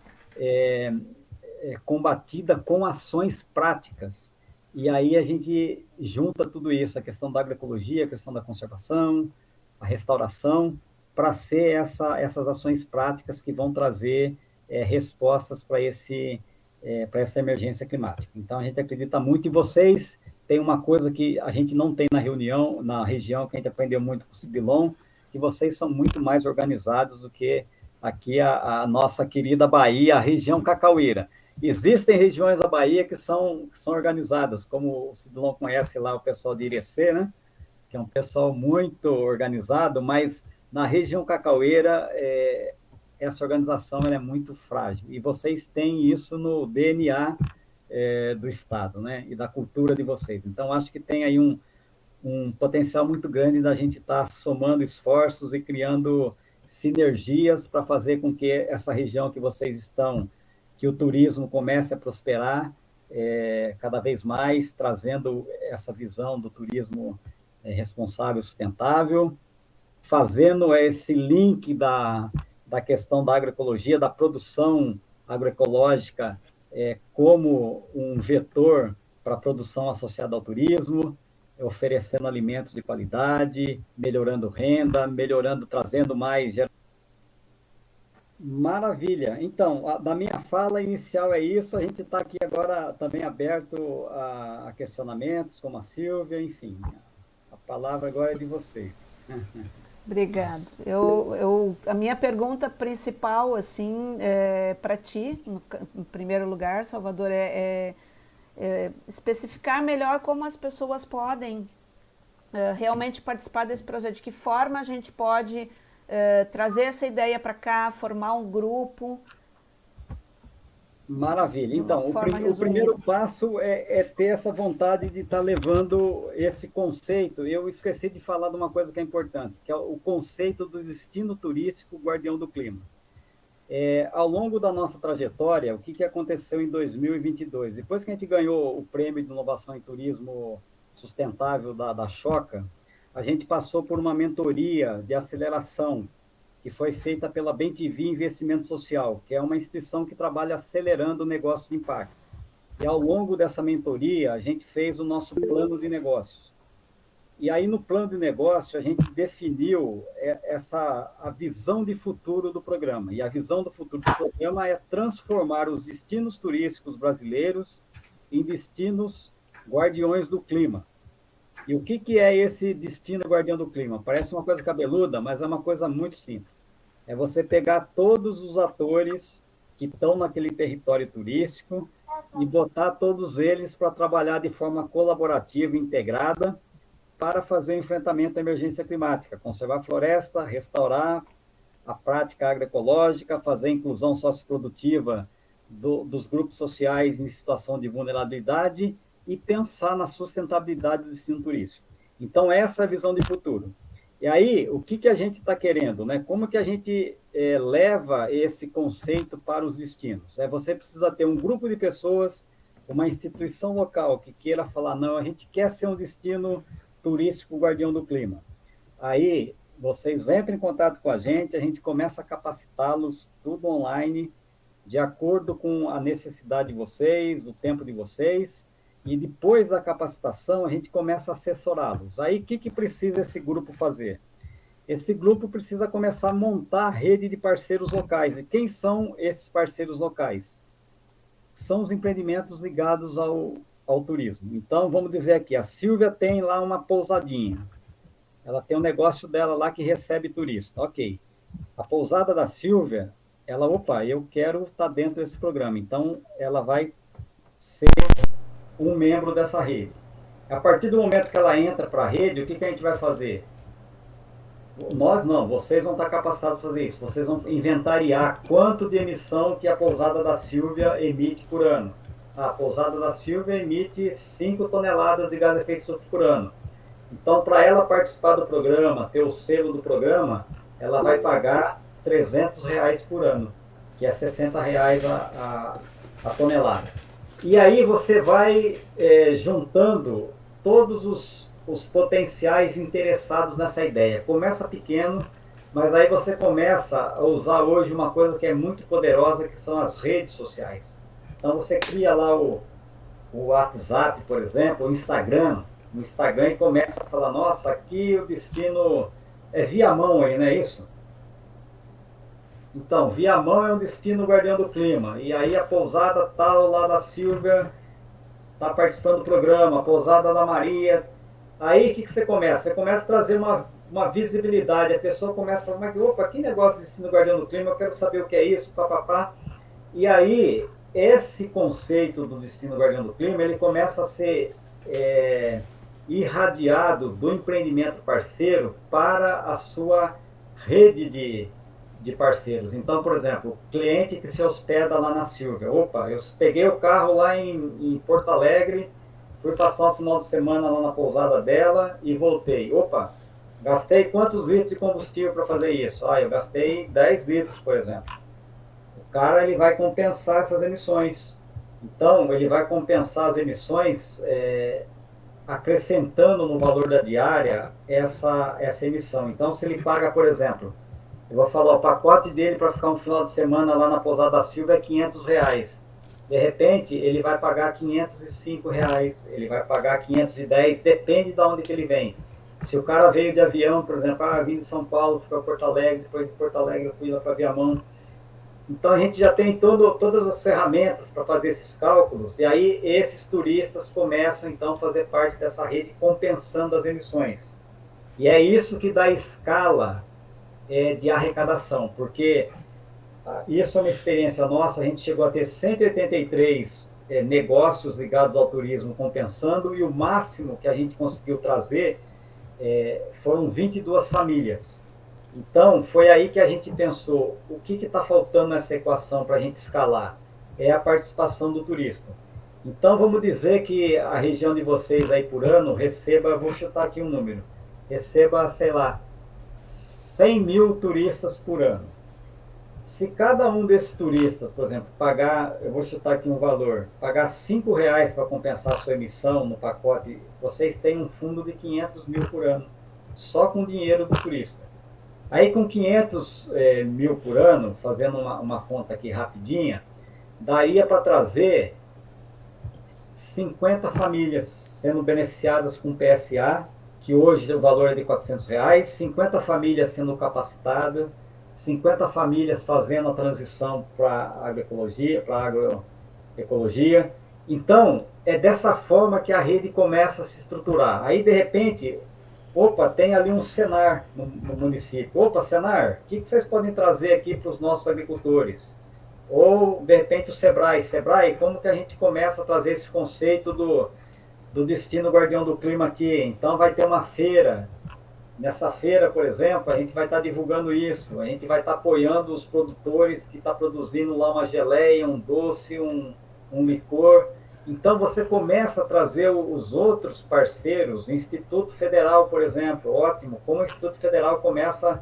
combatida com ações práticas. E aí a gente junta tudo isso, a questão da agroecologia, a questão da conservação, a restauração, para ser essas ações práticas que vão trazer respostas para essa emergência climática. Então, a gente acredita muito em vocês. Tem uma coisa que a gente não tem na região, que a gente aprendeu muito com o Sidilon, que vocês são muito mais organizados do que aqui a nossa querida Bahia, a região cacaueira. Existem regiões da Bahia que são organizadas, como o Sidilon conhece lá o pessoal de Irecê, né? Que é um pessoal muito organizado, mas na região cacaueira essa organização ela é muito frágil. E vocês têm isso no DNA do Estado, né? E da cultura de vocês. Então, acho que tem aí um potencial muito grande da gente estar somando esforços e criando sinergias para fazer com que essa região que vocês estão, que o turismo comece a prosperar cada vez mais, trazendo essa visão do turismo responsável, sustentável, fazendo esse link da questão da agroecologia, da produção agroecológica como um vetor para a produção associada ao turismo, oferecendo alimentos de qualidade, melhorando renda, trazendo mais... Maravilha. Então, da minha fala inicial é isso. A gente está aqui agora também aberto a questionamentos, como a Silvia, enfim. A palavra agora é de vocês. Obrigado. A minha pergunta principal, assim, para ti, em primeiro lugar, Salvador, especificar melhor como as pessoas podem realmente participar desse projeto, de que forma a gente pode trazer essa ideia para cá, formar um grupo. Maravilha. Então, o primeiro passo é ter essa vontade de estar levando esse conceito. Eu esqueci de falar de uma coisa que é importante, que é o conceito do destino turístico guardião do clima. Ao longo da nossa trajetória, o que aconteceu em 2022? Depois que a gente ganhou o Prêmio de Inovação em Turismo Sustentável da Choca, a gente passou por uma mentoria de aceleração que foi feita pela BenTV Investimento Social, que é uma instituição que trabalha acelerando negócios de impacto. E ao longo dessa mentoria, a gente fez o nosso plano de negócios. E aí, no plano de negócio, a gente definiu a visão de futuro do programa. E a visão do futuro do programa é transformar os destinos turísticos brasileiros em destinos guardiões do clima. E o que é esse destino guardião do clima? Parece uma coisa cabeluda, mas é uma coisa muito simples. É você pegar todos os atores que estão naquele território turístico e botar todos eles para trabalhar de forma colaborativa, integrada, para fazer o enfrentamento à emergência climática, conservar a floresta, restaurar a prática agroecológica, fazer a inclusão socioprodutiva dos grupos sociais em situação de vulnerabilidade e pensar na sustentabilidade do destino turístico. Então, essa é a visão de futuro. E aí, o que a gente está querendo, né? Como que a gente leva esse conceito para os destinos? Você precisa ter um grupo de pessoas, uma instituição local que queira falar, não, a gente quer ser um destino turístico guardião do clima. Aí, vocês entram em contato com a gente começa a capacitá-los, tudo online, de acordo com a necessidade de vocês, o tempo de vocês, e depois da capacitação, a gente começa a assessorá-los. Aí, o que precisa esse grupo fazer? Esse grupo precisa começar a montar a rede de parceiros locais. E quem são esses parceiros locais? São os empreendimentos ligados ao turismo. Então, vamos dizer aqui, a Silvia tem lá uma pousadinha. Ela tem um negócio dela lá que recebe turista. Ok. A pousada da Silvia, eu quero estar dentro desse programa. Então, ela vai ser um membro dessa rede. A partir do momento que ela entra para a rede, o que a gente vai fazer? Nós não, vocês vão estar capacitados para fazer isso. Vocês vão inventariar quanto de emissão que a pousada da Silvia emite por ano. A pousada da Silvia emite 5 toneladas de gás de efeito estufa por ano. Então, para ela participar do programa, ter o selo do programa, ela vai pagar R$300 por ano, que é R$60 a tonelada. E aí você vai juntando todos os potenciais interessados nessa ideia. Começa pequeno, mas aí você começa a usar hoje uma coisa que é muito poderosa, que são as redes sociais. Então você cria lá o WhatsApp, por exemplo, o Instagram, e começa a falar, nossa, aqui o destino é Viamão aí, não é isso? Então, Viamão é um destino guardião do clima. E aí a pousada tal lá da Silvia está participando do programa, a pousada da Maria. Aí o que você começa? Você começa a trazer uma visibilidade. A pessoa começa a falar, opa, que negócio de destino guardião do clima, eu quero saber o que é isso, papapá. E aí, esse conceito do destino guardião do clima, ele começa a ser irradiado do empreendimento parceiro para a sua rede de parceiros. Então, por exemplo, o cliente que se hospeda lá na Silvia. Opa, eu peguei o carro lá em Porto Alegre, fui passar um final de semana lá na pousada dela e voltei. Opa, gastei quantos litros de combustível para fazer isso? Eu gastei 10 litros, por exemplo. O cara, ele vai compensar essas emissões. Então, ele vai compensar as emissões acrescentando no valor da diária essa emissão. Então, se ele paga, por exemplo, eu vou falar, o pacote dele para ficar um final de semana lá na pousada da Silvia é R$500. De repente, ele vai pagar R$505, ele vai pagar 510, depende de onde que ele vem. Se o cara veio de avião, por exemplo, vim de São Paulo, fui para Porto Alegre, depois de Porto Alegre eu fui lá para Viamão. Então, a gente já tem todas as ferramentas para fazer esses cálculos, e aí esses turistas começam, então, a fazer parte dessa rede compensando as emissões. E é isso que dá escala de arrecadação, porque isso é uma experiência nossa, a gente chegou a ter 183 negócios ligados ao turismo compensando, e o máximo que a gente conseguiu trazer foram 22 famílias. Então, foi aí que a gente pensou, o que está faltando nessa equação para a gente escalar? É a participação do turista. Então, vamos dizer que a região de vocês aí por ano receba, vou chutar aqui um número, receba, sei lá, 100 mil turistas por ano. Se cada um desses turistas, por exemplo, pagar, eu vou chutar aqui um valor, pagar R$5 para compensar a sua emissão no pacote, vocês têm um fundo de 500 mil por ano, só com o dinheiro do turista. Aí com 500 mil por ano, fazendo uma conta aqui rapidinha, daria para trazer 50 famílias sendo beneficiadas com PSA, que hoje o valor é de R$400, 50 famílias sendo capacitadas, 50 famílias fazendo a transição para agroecologia. Então, é dessa forma que a rede começa a se estruturar. Aí, de repente, tem ali um Senar no município. Senar, o que vocês podem trazer aqui para os nossos agricultores? Ou, de repente, o Sebrae. Sebrae, como que a gente começa a trazer esse conceito do destino guardião do clima aqui? Então, vai ter uma feira. Nessa feira, por exemplo, a gente vai estar divulgando isso, a gente vai estar apoiando os produtores que estão produzindo lá uma geleia, um doce, um licor. Então, você começa a trazer os outros parceiros, Instituto Federal, por exemplo, ótimo, como o Instituto Federal começa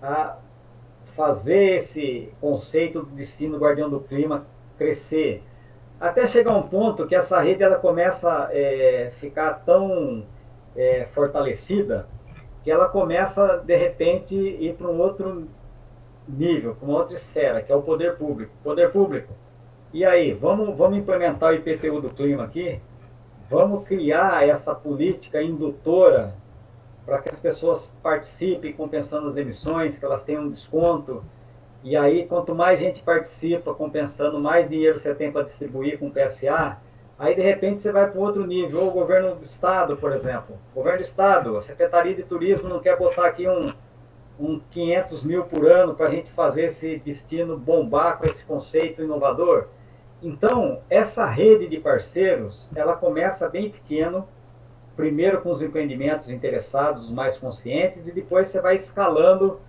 a fazer esse conceito do destino guardião do clima crescer, até chegar a um ponto que essa rede ela começa a ficar tão fortalecida, que ela começa, de repente, ir para um outro nível, para uma outra esfera, que é o poder público. Poder público. E aí, vamos implementar o IPTU do clima aqui? Vamos criar essa política indutora para que as pessoas participem compensando as emissões, que elas tenham um desconto. E aí, quanto mais gente participa compensando, mais dinheiro você tem para distribuir com o PSA. Aí, de repente, você vai para outro nível. Ou o governo do Estado, por exemplo. O governo do Estado, a Secretaria de Turismo não quer botar aqui um 500 mil por ano para a gente fazer esse destino bombar com esse conceito inovador. Então, essa rede de parceiros, ela começa bem pequeno, primeiro com os empreendimentos interessados, os mais conscientes, e depois você vai escalando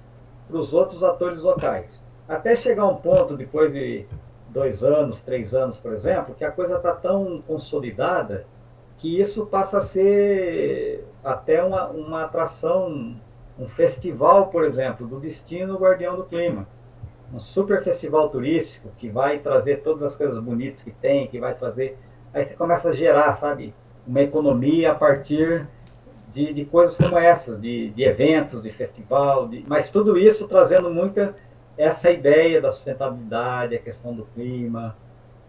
para os outros atores locais. Até chegar a um ponto, depois de 2 anos, 3 anos, por exemplo, que a coisa está tão consolidada que isso passa a ser até uma atração, um festival, por exemplo, do destino guardião do clima. Um super festival turístico que vai trazer todas as coisas bonitas que tem, que vai trazer... Aí você começa a gerar, sabe, uma economia a partir de coisas como essas, de eventos, de festival, mas tudo isso trazendo muita essa ideia da sustentabilidade, a questão do clima.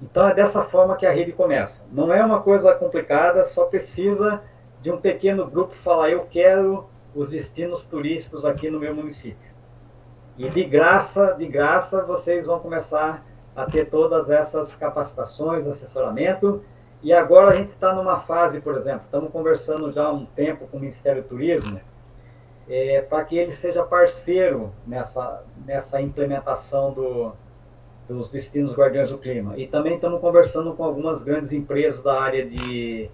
Então é dessa forma que a rede começa. Não é uma coisa complicada, só precisa de um pequeno grupo falar, eu quero os destinos turísticos aqui no meu município. E de graça, vocês vão começar a ter todas essas capacitações, assessoramento. E agora a gente está numa fase, por exemplo, estamos conversando já há um tempo com o Ministério do Turismo, para que ele seja parceiro nessa implementação dos destinos guardiões do clima. E também estamos conversando com algumas grandes empresas da área de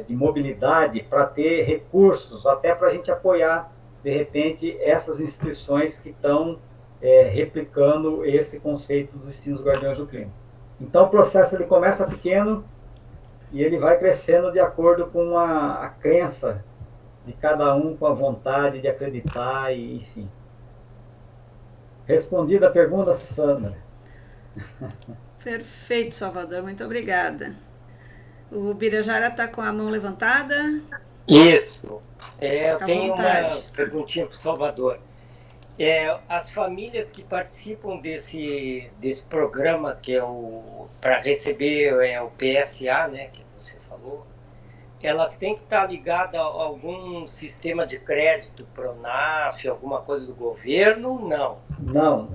mobilidade para ter recursos, até para a gente apoiar, de repente, essas instituições que estão replicando esse conceito dos destinos guardiões do clima. Então, o processo ele começa pequeno e ele vai crescendo de acordo com a crença de cada um, com a vontade de acreditar, e enfim. Respondida a pergunta, Sandra. Perfeito, Salvador, muito obrigada. O Birajara está com a mão levantada. Isso. Eu tenho uma perguntinha para o Salvador. As famílias que participam desse programa, que é para receber o PSA, né, que você falou, elas têm que estar ligadas a algum sistema de crédito, Pronaf, alguma coisa do governo? Não. Não.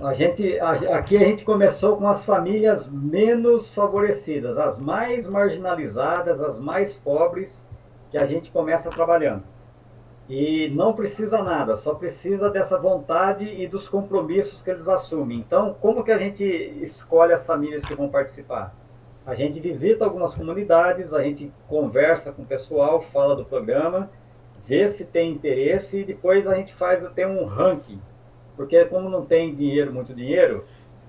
Aqui a gente começou com as famílias menos favorecidas, as mais marginalizadas, as mais pobres, que a gente começa trabalhando. E não precisa nada, só precisa dessa vontade e dos compromissos que eles assumem. Então, como que a gente escolhe as famílias que vão participar? A gente visita algumas comunidades, a gente conversa com o pessoal, fala do programa, vê se tem interesse e depois a gente tem um ranking. Porque como não tem muito dinheiro,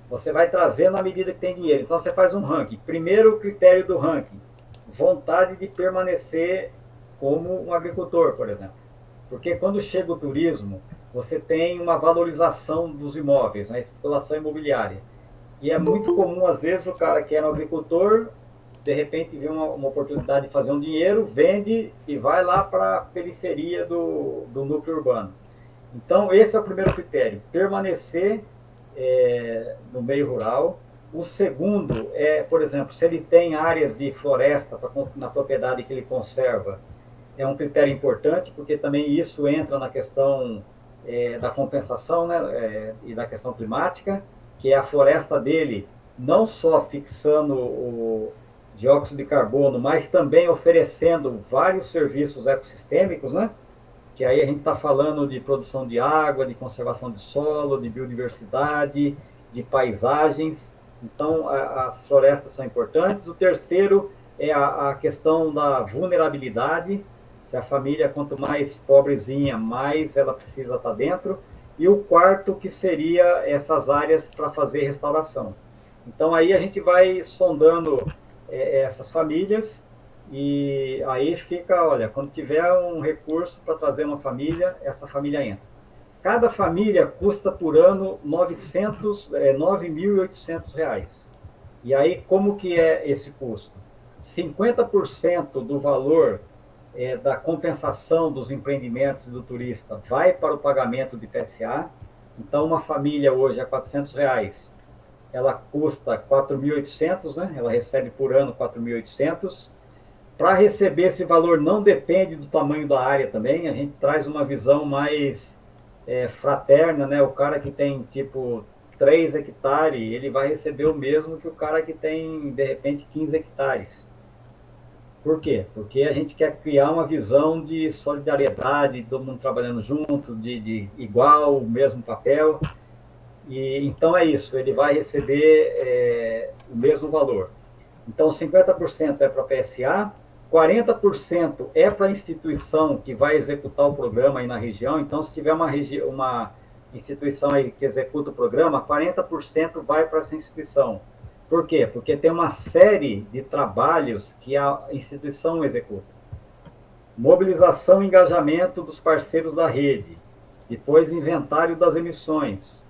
você vai trazer na medida que tem dinheiro. Então, você faz um ranking. Primeiro critério do ranking, vontade de permanecer como um agricultor, por exemplo. Porque quando chega o turismo, você tem uma valorização dos imóveis, a especulação imobiliária. E é muito comum, às vezes, o cara que era um agricultor, de repente vê uma oportunidade de fazer um dinheiro, vende e vai lá para a periferia do núcleo urbano. Então, esse é o primeiro critério, permanecer no meio rural. O segundo é, por exemplo, se ele tem áreas de floresta na propriedade que ele conserva, é um critério importante, porque também isso entra na questão da compensação, né, e da questão climática, que é a floresta dele não só fixando o dióxido de carbono, mas também oferecendo vários serviços ecossistêmicos, né? Que aí a gente está falando de produção de água, de conservação de solo, de biodiversidade, de paisagens. Então, as florestas são importantes. O terceiro é a questão da vulnerabilidade. Se a família, quanto mais pobrezinha, mais ela precisa estar dentro. E o quarto, que seria essas áreas para fazer restauração. Então, aí a gente vai sondando essas famílias, e aí fica, olha, quando tiver um recurso para trazer uma família, essa família entra. Cada família custa por ano R$9.800. E aí, como que é esse custo? 50% do valor da compensação dos empreendimentos do turista vai para o pagamento de PSA. Então, uma família hoje a R$400, ela custa 4.800, né? Ela recebe por ano 4.800. Para receber esse valor não depende do tamanho da área também, a gente traz uma visão mais fraterna, né? O cara que tem tipo 3 hectares, ele vai receber o mesmo que o cara que tem, de repente, 15 hectares. Por quê? Porque a gente quer criar uma visão de solidariedade, todo mundo trabalhando junto, de igual, mesmo papel. E então é isso, ele vai receber o mesmo valor. Então, 50% é para a PSA, 40% é para a instituição que vai executar o programa aí na região. Então, se tiver uma instituição aí que executa o programa, 40% vai para essa instituição. Por quê? Porque tem uma série de trabalhos que a instituição executa. Mobilização e engajamento dos parceiros da rede, depois inventário das emissões,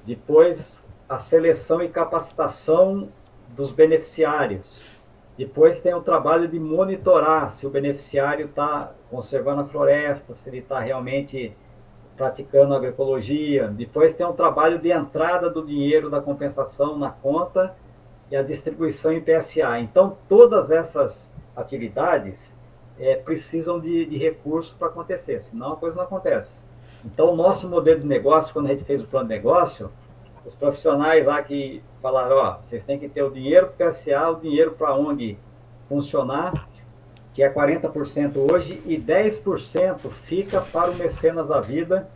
depois a seleção e capacitação dos beneficiários. Depois tem o trabalho de monitorar se o beneficiário está conservando a floresta, se ele está realmente praticando agroecologia. Depois tem o trabalho de entrada do dinheiro da compensação na conta e a distribuição em PSA. Então, todas essas atividades precisam de recursos para acontecer, senão a coisa não acontece. Então, o nosso modelo de negócio, quando a gente fez o plano de negócio, os profissionais lá que falaram, ó, vocês têm que ter o dinheiro para o PSA, o dinheiro para a ONG funcionar, que é 40% hoje, e 10% fica para o Mecenas da Vida,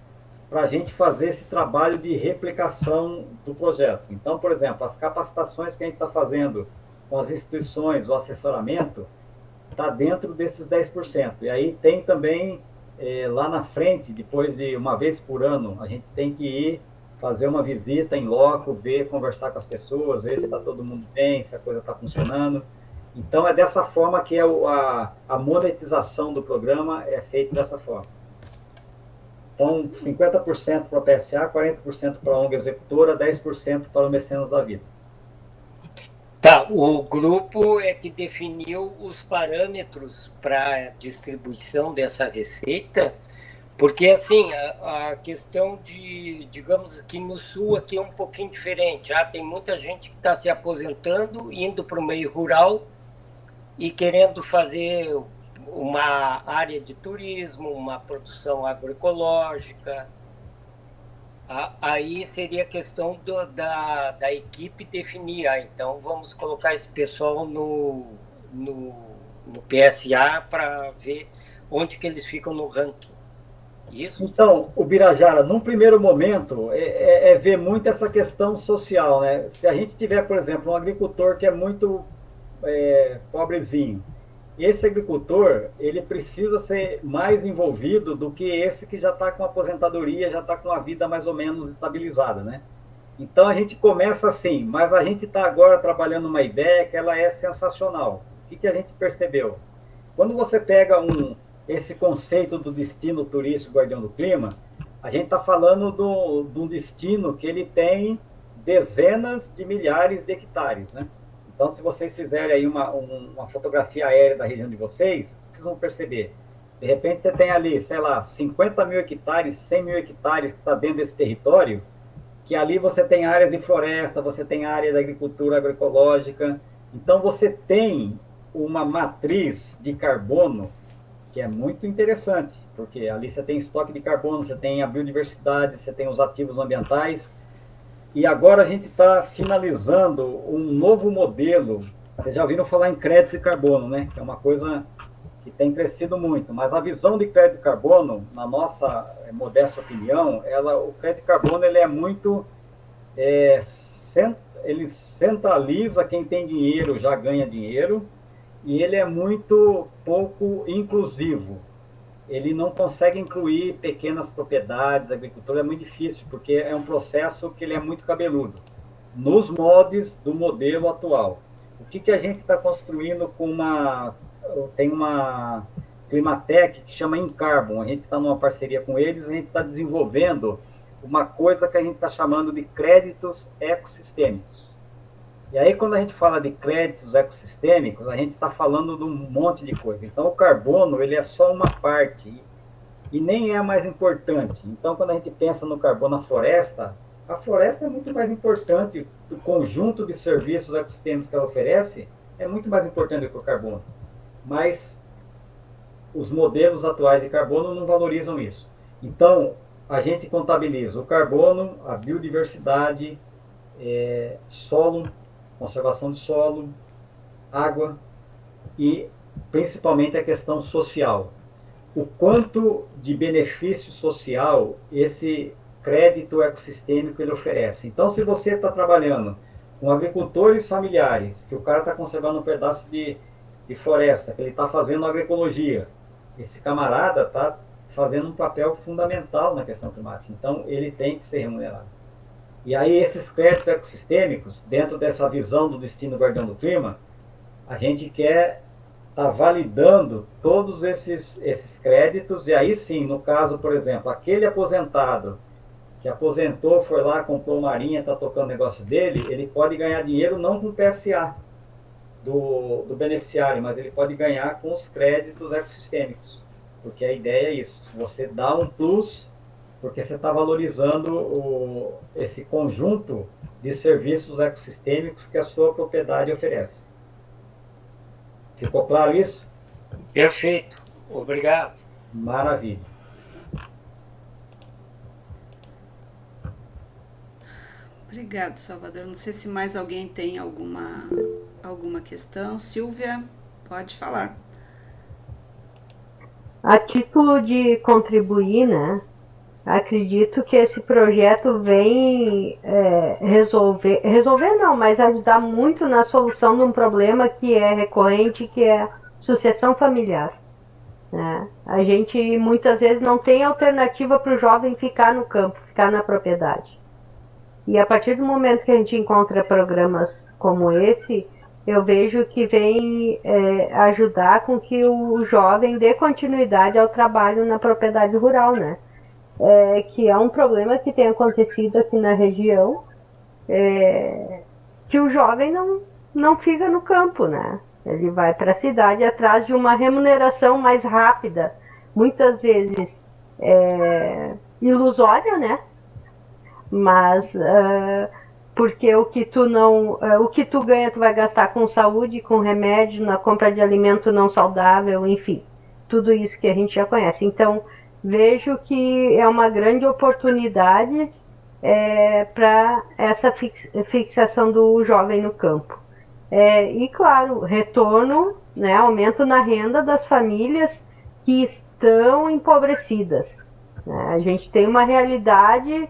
para a gente fazer esse trabalho de replicação do projeto. Então, por exemplo, as capacitações que a gente está fazendo com as instituições, o assessoramento, está dentro desses 10%. E aí tem também, lá na frente, depois de uma vez por ano, a gente tem que ir fazer uma visita em loco, ver, conversar com as pessoas, ver se está todo mundo bem, se a coisa está funcionando. Então, é dessa forma que a monetização do programa é feita dessa forma. Então, 50% para a PSA, 40% para a ONG executora, 10% para o Mecenas da Vida. Tá, o grupo é que definiu os parâmetros para a distribuição dessa receita, porque, assim, a questão de, digamos que no Sul aqui é um pouquinho diferente. Tem muita gente que está se aposentando, indo para o meio rural e querendo fazer uma área de turismo, uma produção agroecológica. Aí seria a questão da equipe definir. Então, vamos colocar esse pessoal no PSA para ver onde que eles ficam no ranking. Isso? Então, o Birajara, num primeiro momento, é ver muito essa questão social, né? Se a gente tiver, por exemplo, um agricultor que é muito pobrezinho, esse agricultor, ele precisa ser mais envolvido do que esse que já está com aposentadoria, já está com a vida mais ou menos estabilizada, né? Então, a gente começa assim, mas a gente está agora trabalhando uma ideia que ela é sensacional. O que a gente percebeu? Quando você pega esse conceito do destino turístico Guardião do Clima, a gente está falando de um destino que ele tem dezenas de milhares de hectares, né? Então, se vocês fizerem aí uma fotografia aérea da região de vocês vão perceber. De repente, você tem ali, sei lá, 50 mil hectares, 100 mil hectares que está dentro desse território, que ali você tem áreas de floresta, você tem área da agricultura agroecológica. Então, você tem uma matriz de carbono que é muito interessante, porque ali você tem estoque de carbono, você tem a biodiversidade, você tem os ativos ambientais. E agora a gente está finalizando um novo modelo. Vocês já ouviram falar em crédito de carbono, né? Que é uma coisa que tem crescido muito. Mas a visão de crédito de carbono, na nossa modesta opinião, o crédito de carbono ele é muito... ele centraliza quem tem dinheiro, já ganha dinheiro, e ele é muito pouco inclusivo. Ele não consegue incluir pequenas propriedades, a agricultura é muito difícil, porque é um processo que ele é muito cabeludo, nos moldes do modelo atual. O que a gente está construindo com uma... Tem uma Climatec que chama Incarbon. A gente está numa parceria com eles, a gente está desenvolvendo uma coisa que a gente está chamando de créditos ecossistêmicos. E aí, quando a gente fala de créditos ecossistêmicos, a gente está falando de um monte de coisa. Então, o carbono, ele é só uma parte e nem é a mais importante. Então, quando a gente pensa no carbono na floresta, a floresta é muito mais importante, o conjunto de serviços ecossistêmicos que ela oferece é muito mais importante do que o carbono. Mas os modelos atuais de carbono não valorizam isso. Então, a gente contabiliza o carbono, a biodiversidade, solo, conservação de solo, água e principalmente a questão social. O quanto de benefício social esse crédito ecossistêmico ele oferece. Então, se você está trabalhando com agricultores familiares, que o cara está conservando um pedaço de floresta, que ele está fazendo agroecologia, esse camarada está fazendo um papel fundamental na questão climática. Então, ele tem que ser remunerado. E aí, esses créditos ecossistêmicos, dentro dessa visão do destino guardião do clima, a gente quer estar validando todos esses créditos, e aí sim, no caso, por exemplo, aquele aposentado que aposentou, foi lá, comprou uma marinha, está tocando o negócio dele, ele pode ganhar dinheiro não com o PSA do beneficiário, mas ele pode ganhar com os créditos ecossistêmicos, porque a ideia é isso, você dá um plus, porque você está valorizando esse conjunto de serviços ecossistêmicos que a sua propriedade oferece. Ficou claro isso? Perfeito. Obrigado. Maravilha. Obrigado, Salvador. Não sei se mais alguém tem alguma questão. Silvia, pode falar. A título de contribuir, né? Acredito que esse projeto vem resolver não, mas ajudar muito na solução de um problema que é recorrente, que é a sucessão familiar. Né? A gente muitas vezes não tem alternativa para o jovem ficar no campo, ficar na propriedade. E a partir do momento que a gente encontra programas como esse, eu vejo que vem ajudar com que o jovem dê continuidade ao trabalho na propriedade rural, né? Que é um problema que tem acontecido aqui na região, que o jovem não fica no campo, né? Ele vai para a cidade atrás de uma remuneração mais rápida, muitas vezes ilusória, né? Mas porque o que tu ganha tu vai gastar com saúde, com remédio, na compra de alimento não saudável, enfim, tudo isso que a gente já conhece. Então vejo que é uma grande oportunidade para essa fixação do jovem no campo. E claro, retorno, né, aumento na renda das famílias que estão empobrecidas. A gente tem uma realidade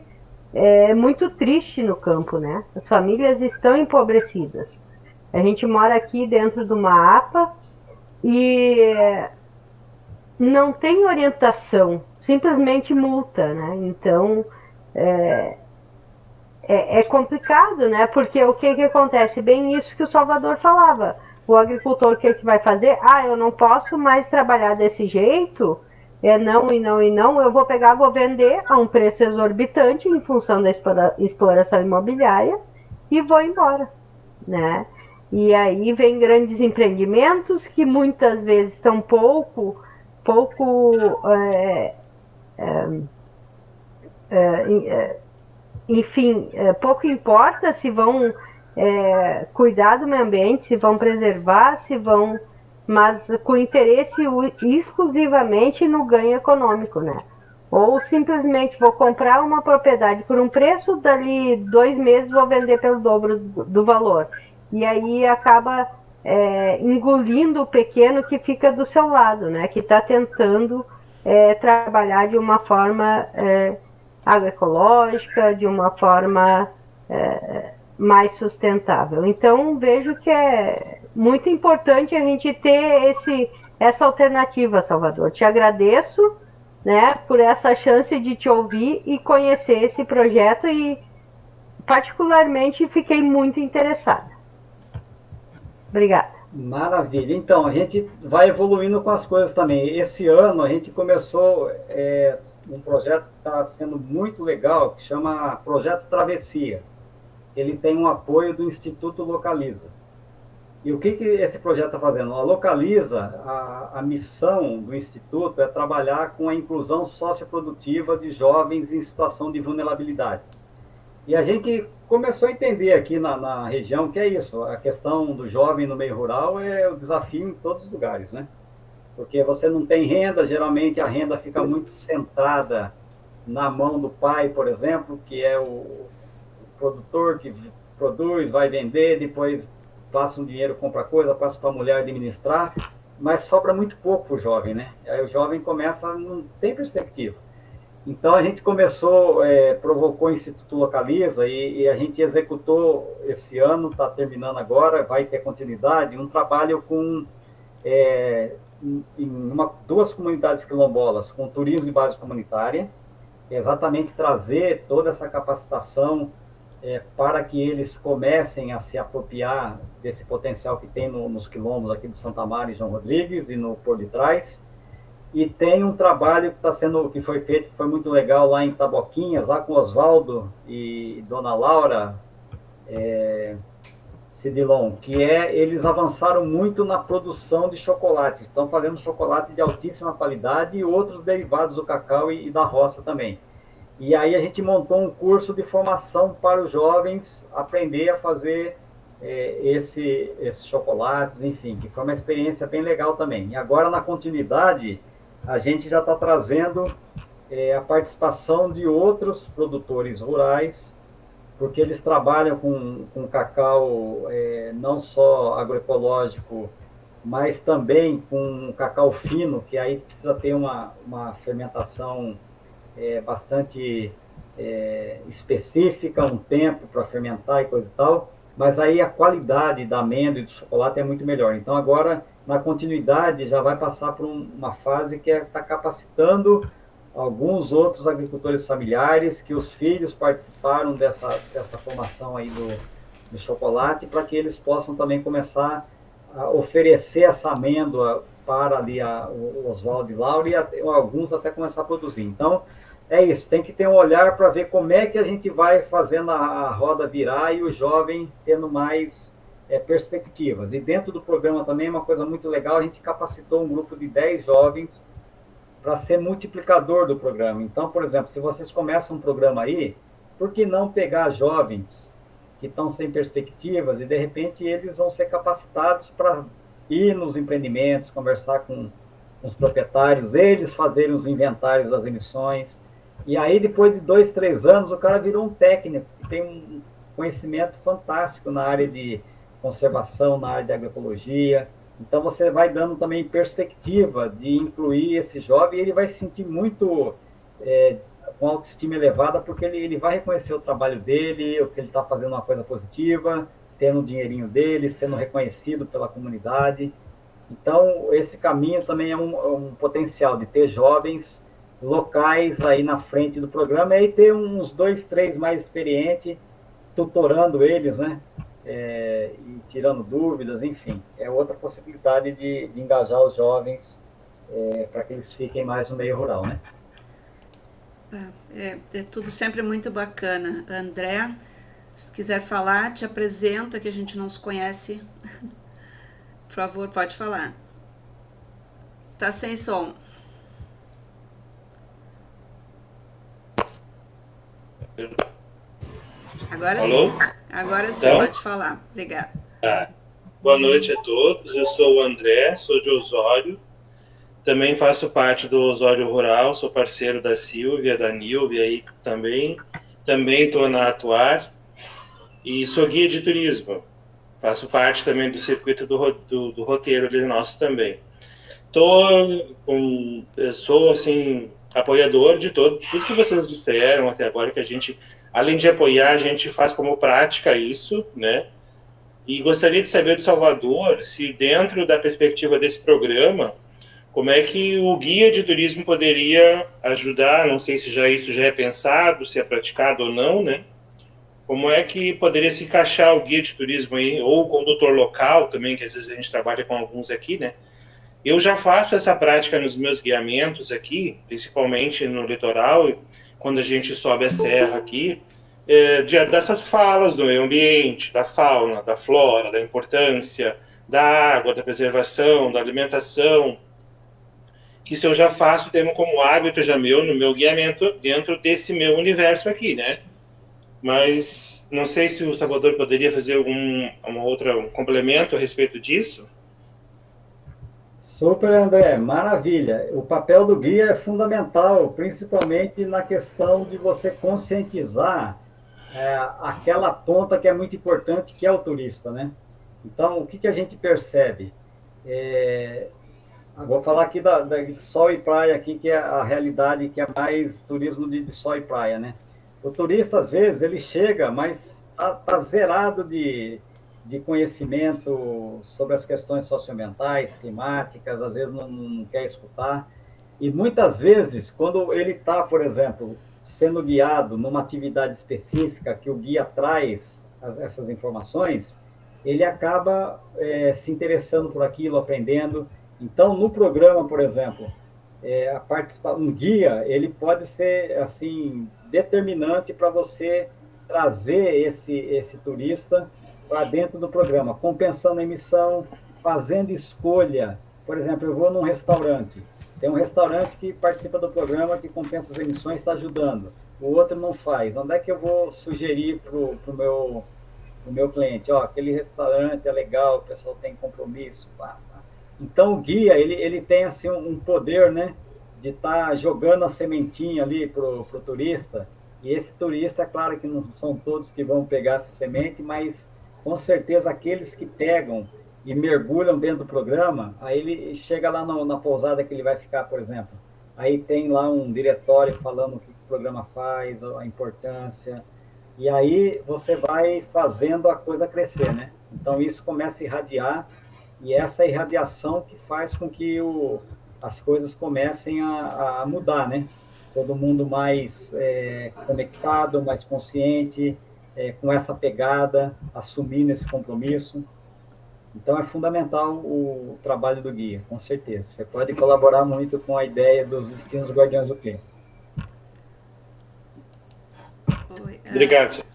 muito triste no campo, né? As famílias estão empobrecidas. A gente mora aqui dentro de uma APA e não tem orientação, simplesmente multa, né? Então, é complicado, né? Porque o que acontece? Bem isso que o Salvador falava. O agricultor, o que vai fazer? Eu não posso mais trabalhar desse jeito, não, eu vou pegar, vou vender a um preço exorbitante em função da exploração imobiliária e vou embora, né? E aí vem grandes empreendimentos que muitas vezes estão pouco importa se vão cuidar do meio ambiente, se vão preservar, mas com interesse exclusivamente no ganho econômico, né? Ou simplesmente vou comprar uma propriedade por um preço, dali 2 meses vou vender pelo dobro do valor. E aí acaba engolindo o pequeno que fica do seu lado, né? Que está tentando trabalhar de uma forma agroecológica, de uma forma mais sustentável. Então vejo que é muito importante a gente ter essa alternativa, Salvador. Te agradeço, né, por essa chance de te ouvir e conhecer esse projeto e particularmente fiquei muito interessada. Obrigada. Maravilha. Então, a gente vai evoluindo com as coisas também. Esse ano a gente começou um projeto que está sendo muito legal, que chama Projeto Travessia. Ele tem um apoio do Instituto Localiza. E o que esse projeto está fazendo? A Localiza, a missão do Instituto é trabalhar com a inclusão socioprodutiva de jovens em situação de vulnerabilidade. E a gente começou a entender aqui na região que é isso, a questão do jovem no meio rural é o desafio em todos os lugares, né? Porque você não tem renda, geralmente a renda fica muito centrada na mão do pai, por exemplo, que é o produtor que produz, vai vender, depois passa um dinheiro, compra coisa, passa para a mulher administrar, mas sobra muito pouco para o jovem, né? Aí o jovem começa, não tem perspectiva. Então a gente começou, provocou o Instituto Localiza e a gente executou esse ano, está terminando agora, vai ter continuidade, um trabalho com duas comunidades quilombolas, com turismo e base comunitária, exatamente trazer toda essa capacitação para que eles comecem a se apropriar desse potencial que tem nos quilombos aqui de Santa Mara e João Rodrigues e no Por Detrás. E tem um trabalho que foi feito, que foi muito legal lá em Taboquinhas, lá com Oswaldo e Dona Laura Cidilon, que eles avançaram muito na produção de chocolate. Estão fazendo chocolate de altíssima qualidade e outros derivados do cacau e da roça também. E aí a gente montou um curso de formação para os jovens aprender a fazer esses chocolates, enfim, que foi uma experiência bem legal também. E agora, na continuidade, a gente já está trazendo a participação de outros produtores rurais, porque eles trabalham com cacau não só agroecológico, mas também com cacau fino, que aí precisa ter uma fermentação bastante específica, um tempo para fermentar e coisa e tal, mas aí a qualidade da amêndoa e do chocolate é muito melhor. Então agora, na continuidade, já vai passar por uma fase que está capacitando alguns outros agricultores familiares, que os filhos participaram dessa formação aí do chocolate, para que eles possam também começar a oferecer essa amêndoa para ali o Oswaldo e Laura, e alguns até começar a produzir. Então, é isso, tem que ter um olhar para ver como é que a gente vai fazendo a roda virar e o jovem tendo mais perspectivas. E dentro do programa também, uma coisa muito legal, a gente capacitou um grupo de 10 jovens para ser multiplicador do programa. Então, por exemplo, se vocês começam um programa aí, por que não pegar jovens que estão sem perspectivas e, de repente, eles vão ser capacitados para ir nos empreendimentos, conversar com os proprietários, eles fazerem os inventários das emissões. E aí, depois de 2, 3 anos, o cara virou um técnico, que tem um conhecimento fantástico na área de conservação, na área de agroecologia. Então, você vai dando também perspectiva de incluir esse jovem, e ele vai se sentir muito com autoestima elevada, porque ele vai reconhecer o trabalho dele, o que ele está fazendo uma coisa positiva, tendo o dinheirinho dele, sendo reconhecido pela comunidade. Então, esse caminho também é um potencial de ter jovens locais aí na frente do programa, e aí ter uns 2, 3 mais experientes, tutorando eles, né? E tirando dúvidas, enfim. É outra possibilidade de engajar os jovens para que eles fiquem mais no meio rural, né? É tudo sempre muito bacana. André, se quiser falar, te apresenta, que a gente não se conhece. Por favor, pode falar. Tá sem som. Agora Alô? sim. Agora sim, Então? pode falar. Obrigada. Boa noite a todos. Eu sou o André, sou de Osório. Também faço parte do Osório Rural, sou parceiro da Silvia, da Nilvia aí também. Também estou na Atuar e sou guia de turismo. Faço parte também do circuito do roteiro ali nosso também. Sou, assim, apoiador de tudo que vocês disseram até agora, que a gente, além de apoiar, a gente faz como prática isso, né? E gostaria de saber do Salvador, se dentro da perspectiva desse programa, como é que o guia de turismo poderia ajudar, não sei se isso já é pensado, se é praticado ou não, né? como é que poderia se encaixar o guia de turismo aí, ou o condutor local também, que às vezes a gente trabalha com alguns aqui, né? Eu já faço essa prática nos meus guiamentos aqui, principalmente no litoral, quando a gente sobe a serra aqui, dessas falas do meio ambiente, da fauna, da flora, da importância da água, da preservação, da alimentação. Isso eu já faço, tendo como hábito já meu, no meu guiamento, dentro desse meu universo aqui, né? Mas não sei se o Salvador poderia fazer um complemento a respeito disso. Super, André, maravilha. O papel do guia é fundamental, principalmente na questão de você conscientizar aquela ponta que é muito importante, que é o turista, né? Então, o que a gente percebe? Vou falar aqui de sol e praia, aqui, que é a realidade, que é mais turismo de sol e praia, né? O turista, às vezes, ele chega, mas está zerado de conhecimento sobre as questões socioambientais, climáticas, às vezes não quer escutar. E muitas vezes, quando ele está, por exemplo, sendo guiado numa atividade específica, que o guia traz essas informações, ele acaba se interessando por aquilo, aprendendo. Então, no programa, por exemplo, um guia, ele pode ser assim determinante para você trazer esse turista para dentro do programa, compensando a emissão, fazendo escolha. Por exemplo, eu vou num restaurante, tem um restaurante que participa do programa, que compensa as emissões, está ajudando, o outro não faz. Onde é que eu vou sugerir para o meu cliente? Aquele restaurante é legal, o pessoal tem compromisso. Então, o guia, ele tem assim, um poder, né, de estar jogando a sementinha ali para o turista, e esse turista, é claro que não são todos que vão pegar essa semente, mas com certeza aqueles que pegam e mergulham dentro do programa, aí ele chega lá na pousada que ele vai ficar, por exemplo, aí tem lá um diretório falando o que o programa faz, a importância, e aí você vai fazendo a coisa crescer, né? Então isso começa a irradiar, e essa irradiação que faz com que as coisas comecem a mudar, né? Todo mundo mais conectado, mais consciente, com essa pegada, assumindo esse compromisso. Então, é fundamental o trabalho do guia, com certeza. Você pode colaborar muito com a ideia dos destinos guardiões do clima. Obrigado.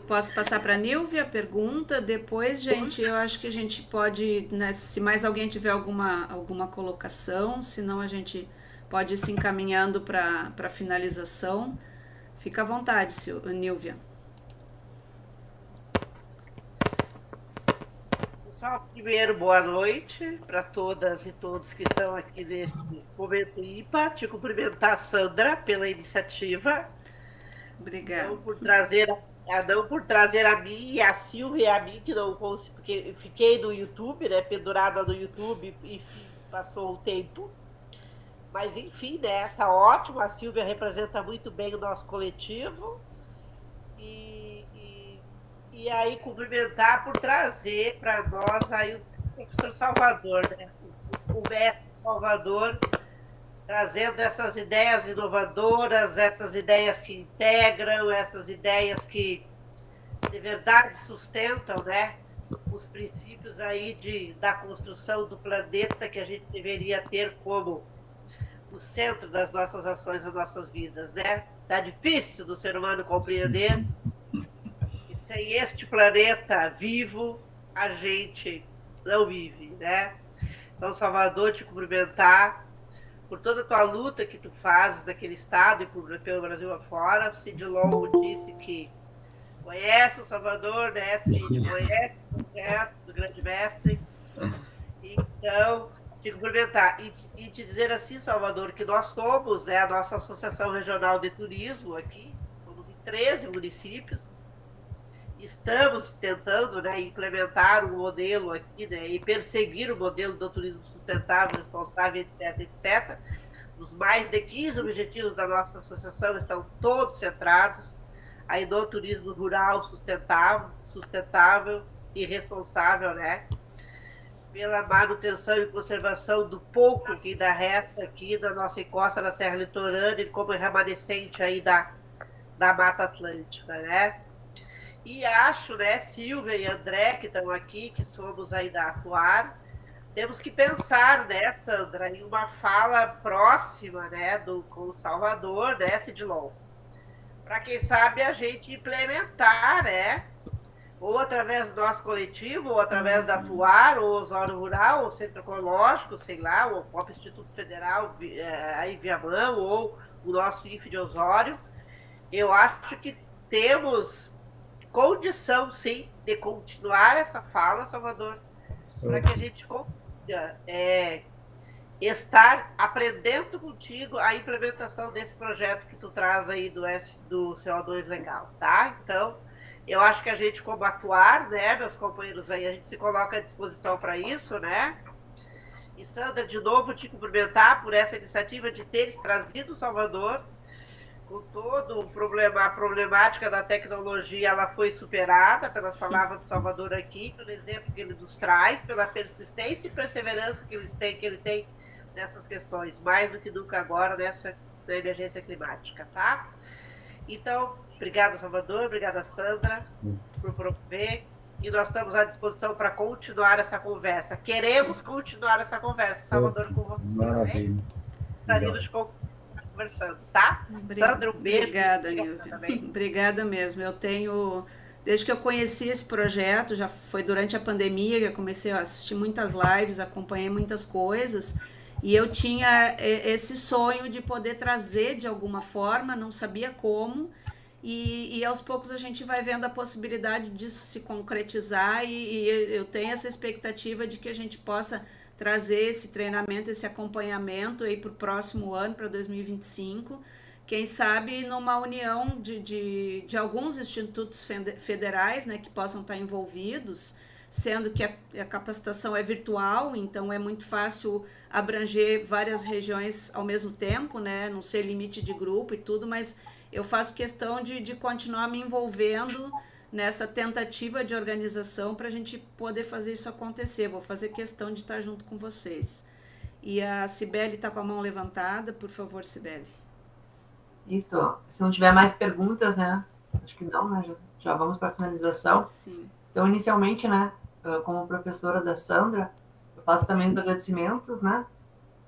Posso passar para a Nílvia a pergunta? Depois, gente, eu acho que a gente pode, né, se mais alguém tiver alguma colocação, senão a gente pode ir se encaminhando para a finalização. Fica à vontade, Nílvia. Pessoal, primeiro, boa noite para todas e todos que estão aqui nesse momento IPA. Te cumprimentar, Sandra, pela iniciativa. Obrigada. Não por trazer a mim e a Silvia e a mim, que não consigo, porque fiquei no YouTube, né, pendurada no YouTube, e passou o tempo. Mas, enfim, né, tá ótimo, a Silvia representa muito bem o nosso coletivo. E aí, cumprimentar por trazer para nós aí o professor Salvador, né, o mestre Salvador, trazendo essas ideias inovadoras, essas ideias que integram, essas ideias que de verdade sustentam, né, os princípios aí da construção do planeta que a gente deveria ter como o centro das nossas ações, das nossas vidas, né? Tá difícil do ser humano compreender que sem este planeta vivo a gente não vive, né? Então, Salvador, te cumprimentar por toda a tua luta que tu fazes naquele estado e pelo Brasil afora. Cid Long disse que conhece o Salvador, né, Cid? Conhece o projeto do grande mestre. Então, te cumprimentar e te dizer assim, Salvador, que nós somos, né, a nossa Associação Regional de Turismo aqui, somos em 13 municípios, estamos tentando, né, implementar um modelo aqui, né, e perseguir o modelo do turismo sustentável, responsável, etc, etc. Os mais de 15 objetivos da nossa associação estão todos centrados aí no turismo rural sustentável e responsável, né, pela manutenção e conservação do pouco que ainda resta aqui da nossa encosta da Serra Litorânea, como remanescente aí da Mata Atlântica, né? E acho, né, Silvia e André, que estão aqui, que somos aí da Atuar, temos que pensar, né, Sandra, em uma fala próxima, né, com o Salvador, né, Sidlon, para quem sabe a gente implementar, né, ou através do nosso coletivo, ou através da Atuar, ou Osório Rural, ou Centro Ecológico, sei lá, ou o próprio Instituto Federal, aí Viamão, ou o nosso IF de Osório. Eu acho que temos condição, sim, de continuar essa fala, Salvador, para que a gente consiga estar aprendendo contigo a implementação desse projeto que tu traz aí do CO2 legal, tá? Então, eu acho que a gente, como Atuar, né, meus companheiros aí, a gente se coloca à disposição para isso, né? E, Sandra, de novo, te cumprimentar por essa iniciativa de teres trazido Salvador, com todo o problema, a problemática da tecnologia, ela foi superada pelas palavras do Salvador aqui, pelo exemplo que ele nos traz, pela persistência e perseverança que ele tem nessas questões, mais do que nunca agora na emergência climática, tá? Então, obrigada, Salvador, obrigada, Sandra, por promover, e nós estamos à disposição para continuar essa conversa. Queremos continuar essa conversa, Salvador, com você. Maravilha. Estaremos conversando, tá? Sandra, um beijo. Obrigada, Nilvia. Obrigada mesmo. Eu tenho, desde que eu conheci esse projeto, já foi durante a pandemia que eu comecei a assistir muitas lives, acompanhei muitas coisas, e eu tinha esse sonho de poder trazer de alguma forma, não sabia como, e aos poucos a gente vai vendo a possibilidade disso se concretizar, e eu tenho essa expectativa de que a gente possa trazer esse treinamento, esse acompanhamento aí para o próximo ano, para 2025, quem sabe numa união de alguns institutos federais, né, que possam estar envolvidos, sendo que a capacitação é virtual, então é muito fácil abranger várias regiões ao mesmo tempo, né, não ser limite de grupo e tudo, mas eu faço questão de continuar me envolvendo nessa tentativa de organização para a gente poder fazer isso acontecer. Vou fazer questão de estar junto com vocês. E a Cibele está com a mão levantada. Por favor, Cibele. Isso. Se não tiver mais perguntas, né? Acho que não, né? Já vamos para a finalização. Sim. Então, inicialmente, né? Como professora da Sandra, eu faço também os agradecimentos, né?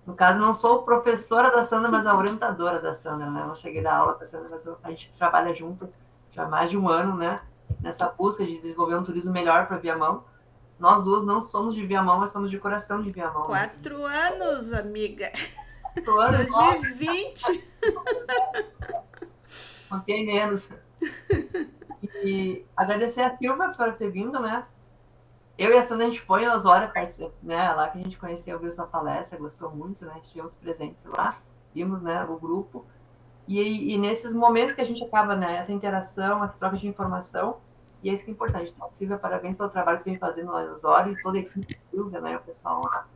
No caso, não sou professora da Sandra, mas a orientadora da Sandra, né? Eu não cheguei da aula para a Sandra, mas a gente trabalha junto já há mais de um ano, né? Nessa busca de desenvolver um turismo melhor para Viamão. Nós duas não somos de Viamão, mas somos de coração de Viamão. 4 anos, amiga. 4 anos. 2020. Não tem menos. E agradecer a Silvia por ter vindo, né? Eu e a Sandra, a gente foi em Osório, né? Lá que a gente conheceu, viu sua palestra, gostou muito, né? Estivemos presentes lá, vimos, né, o grupo. E nesses momentos que a gente acaba, né, essa interação, essa troca de informação, e é isso que é importante. Então, Silvia, parabéns pelo trabalho que vem fazendo lá em Osório, e toda a equipe de Silvia, né, o pessoal lá.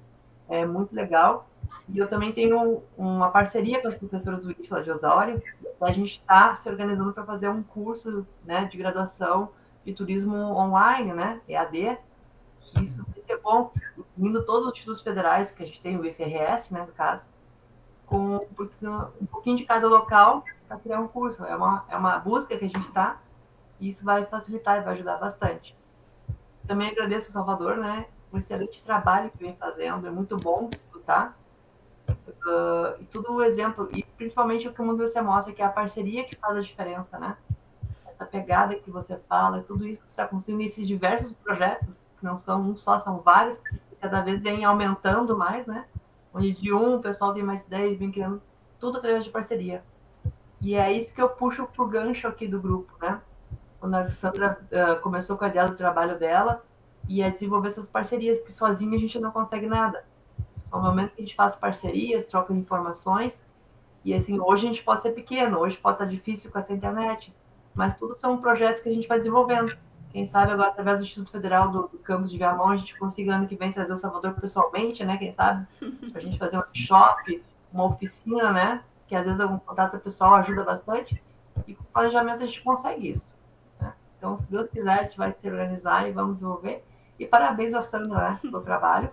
É muito legal. E eu também tenho uma parceria com as professoras do IFLA de Osório, a gente está se organizando para fazer um curso, né, de graduação de turismo online, né, EAD. Isso vai ser bom, indo todos os institutos federais, que a gente tem, o IFRS, né, no caso, com um pouquinho de cada local para criar um curso. É uma busca que a gente está, e isso vai facilitar e vai ajudar bastante. Também agradeço ao Salvador, né, o excelente trabalho que vem fazendo, é muito bom escutar. E tudo o exemplo, e principalmente o que o Mundo você mostra, que é a parceria que faz a diferença, né? Essa pegada que você fala, tudo isso que você está conseguindo, esses diversos projetos, que não são um só, são vários, e cada vez vem aumentando mais, né? Onde de o pessoal tem mais ideias, vem criando tudo através de parceria. E é isso que eu puxo pro gancho aqui do grupo, né? Quando a Sandra começou com a ideia do trabalho dela, e é desenvolver essas parcerias, porque sozinho a gente não consegue nada. No momento que a gente faz parcerias, troca de informações, e assim, hoje a gente pode ser pequeno, hoje pode estar difícil com essa internet, mas tudo são projetos que a gente vai desenvolvendo. Quem sabe agora, através do Instituto Federal do Campus de Viamão, a gente consiga ano que vem trazer o Salvador pessoalmente, né? Quem sabe? Para a gente fazer um workshop, uma oficina, né? Que às vezes algum contato pessoal ajuda bastante, e com o planejamento a gente consegue isso, né? Então, se Deus quiser, a gente vai se organizar e vamos desenvolver. E parabéns a Sandra, né, pelo trabalho.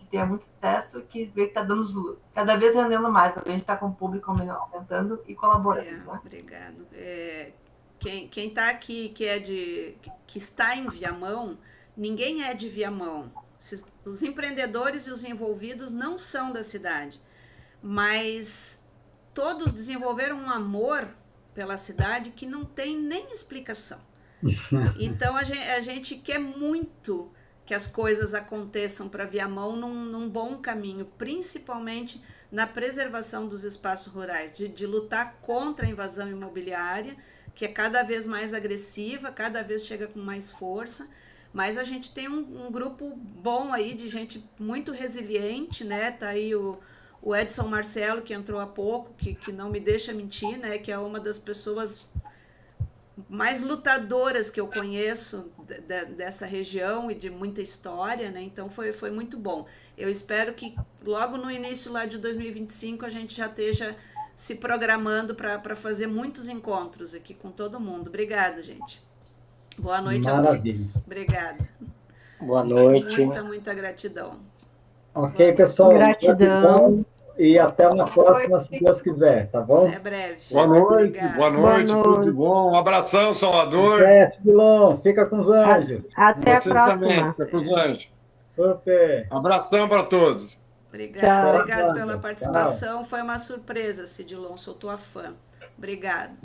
tenha muito sucesso, que vê que está dando cada vez rendendo mais, a gente está com o público aumentando e colaborando. Né? Obrigado. Quem está aqui, que está em Viamão, ninguém é de Viamão. Os empreendedores e os envolvidos não são da cidade, mas todos desenvolveram um amor pela cidade que não tem nem explicação. Então a gente quer muito que as coisas aconteçam para Viamão num bom caminho, principalmente na preservação dos espaços rurais, de lutar contra a invasão imobiliária, que é cada vez mais agressiva, cada vez chega com mais força, mas a gente tem um grupo bom aí de gente muito resiliente, né? Tá aí o Edson Marcelo, que entrou há pouco, que não me deixa mentir, né? Que é uma das pessoas mais lutadoras que eu conheço dessa região e de muita história, né? Então foi muito bom. Eu espero que logo no início lá de 2025 a gente já esteja se programando para fazer muitos encontros aqui com todo mundo. Obrigada, gente. Boa noite a todos. Obrigada. Boa noite. Muita gratidão. Ok, pessoal. Gratidão. E até uma próxima, se Deus quiser, tá bom? Até breve. Boa noite, Obrigada. boa noite, tudo de bom. Um abração, Salvador. Silão, fica com os anjos. Até a Vocês próxima. também, fica com os anjos. Super. Abração para todos. Obrigada pela participação. Foi uma surpresa, Cidilon. Sou tua fã. Obrigada.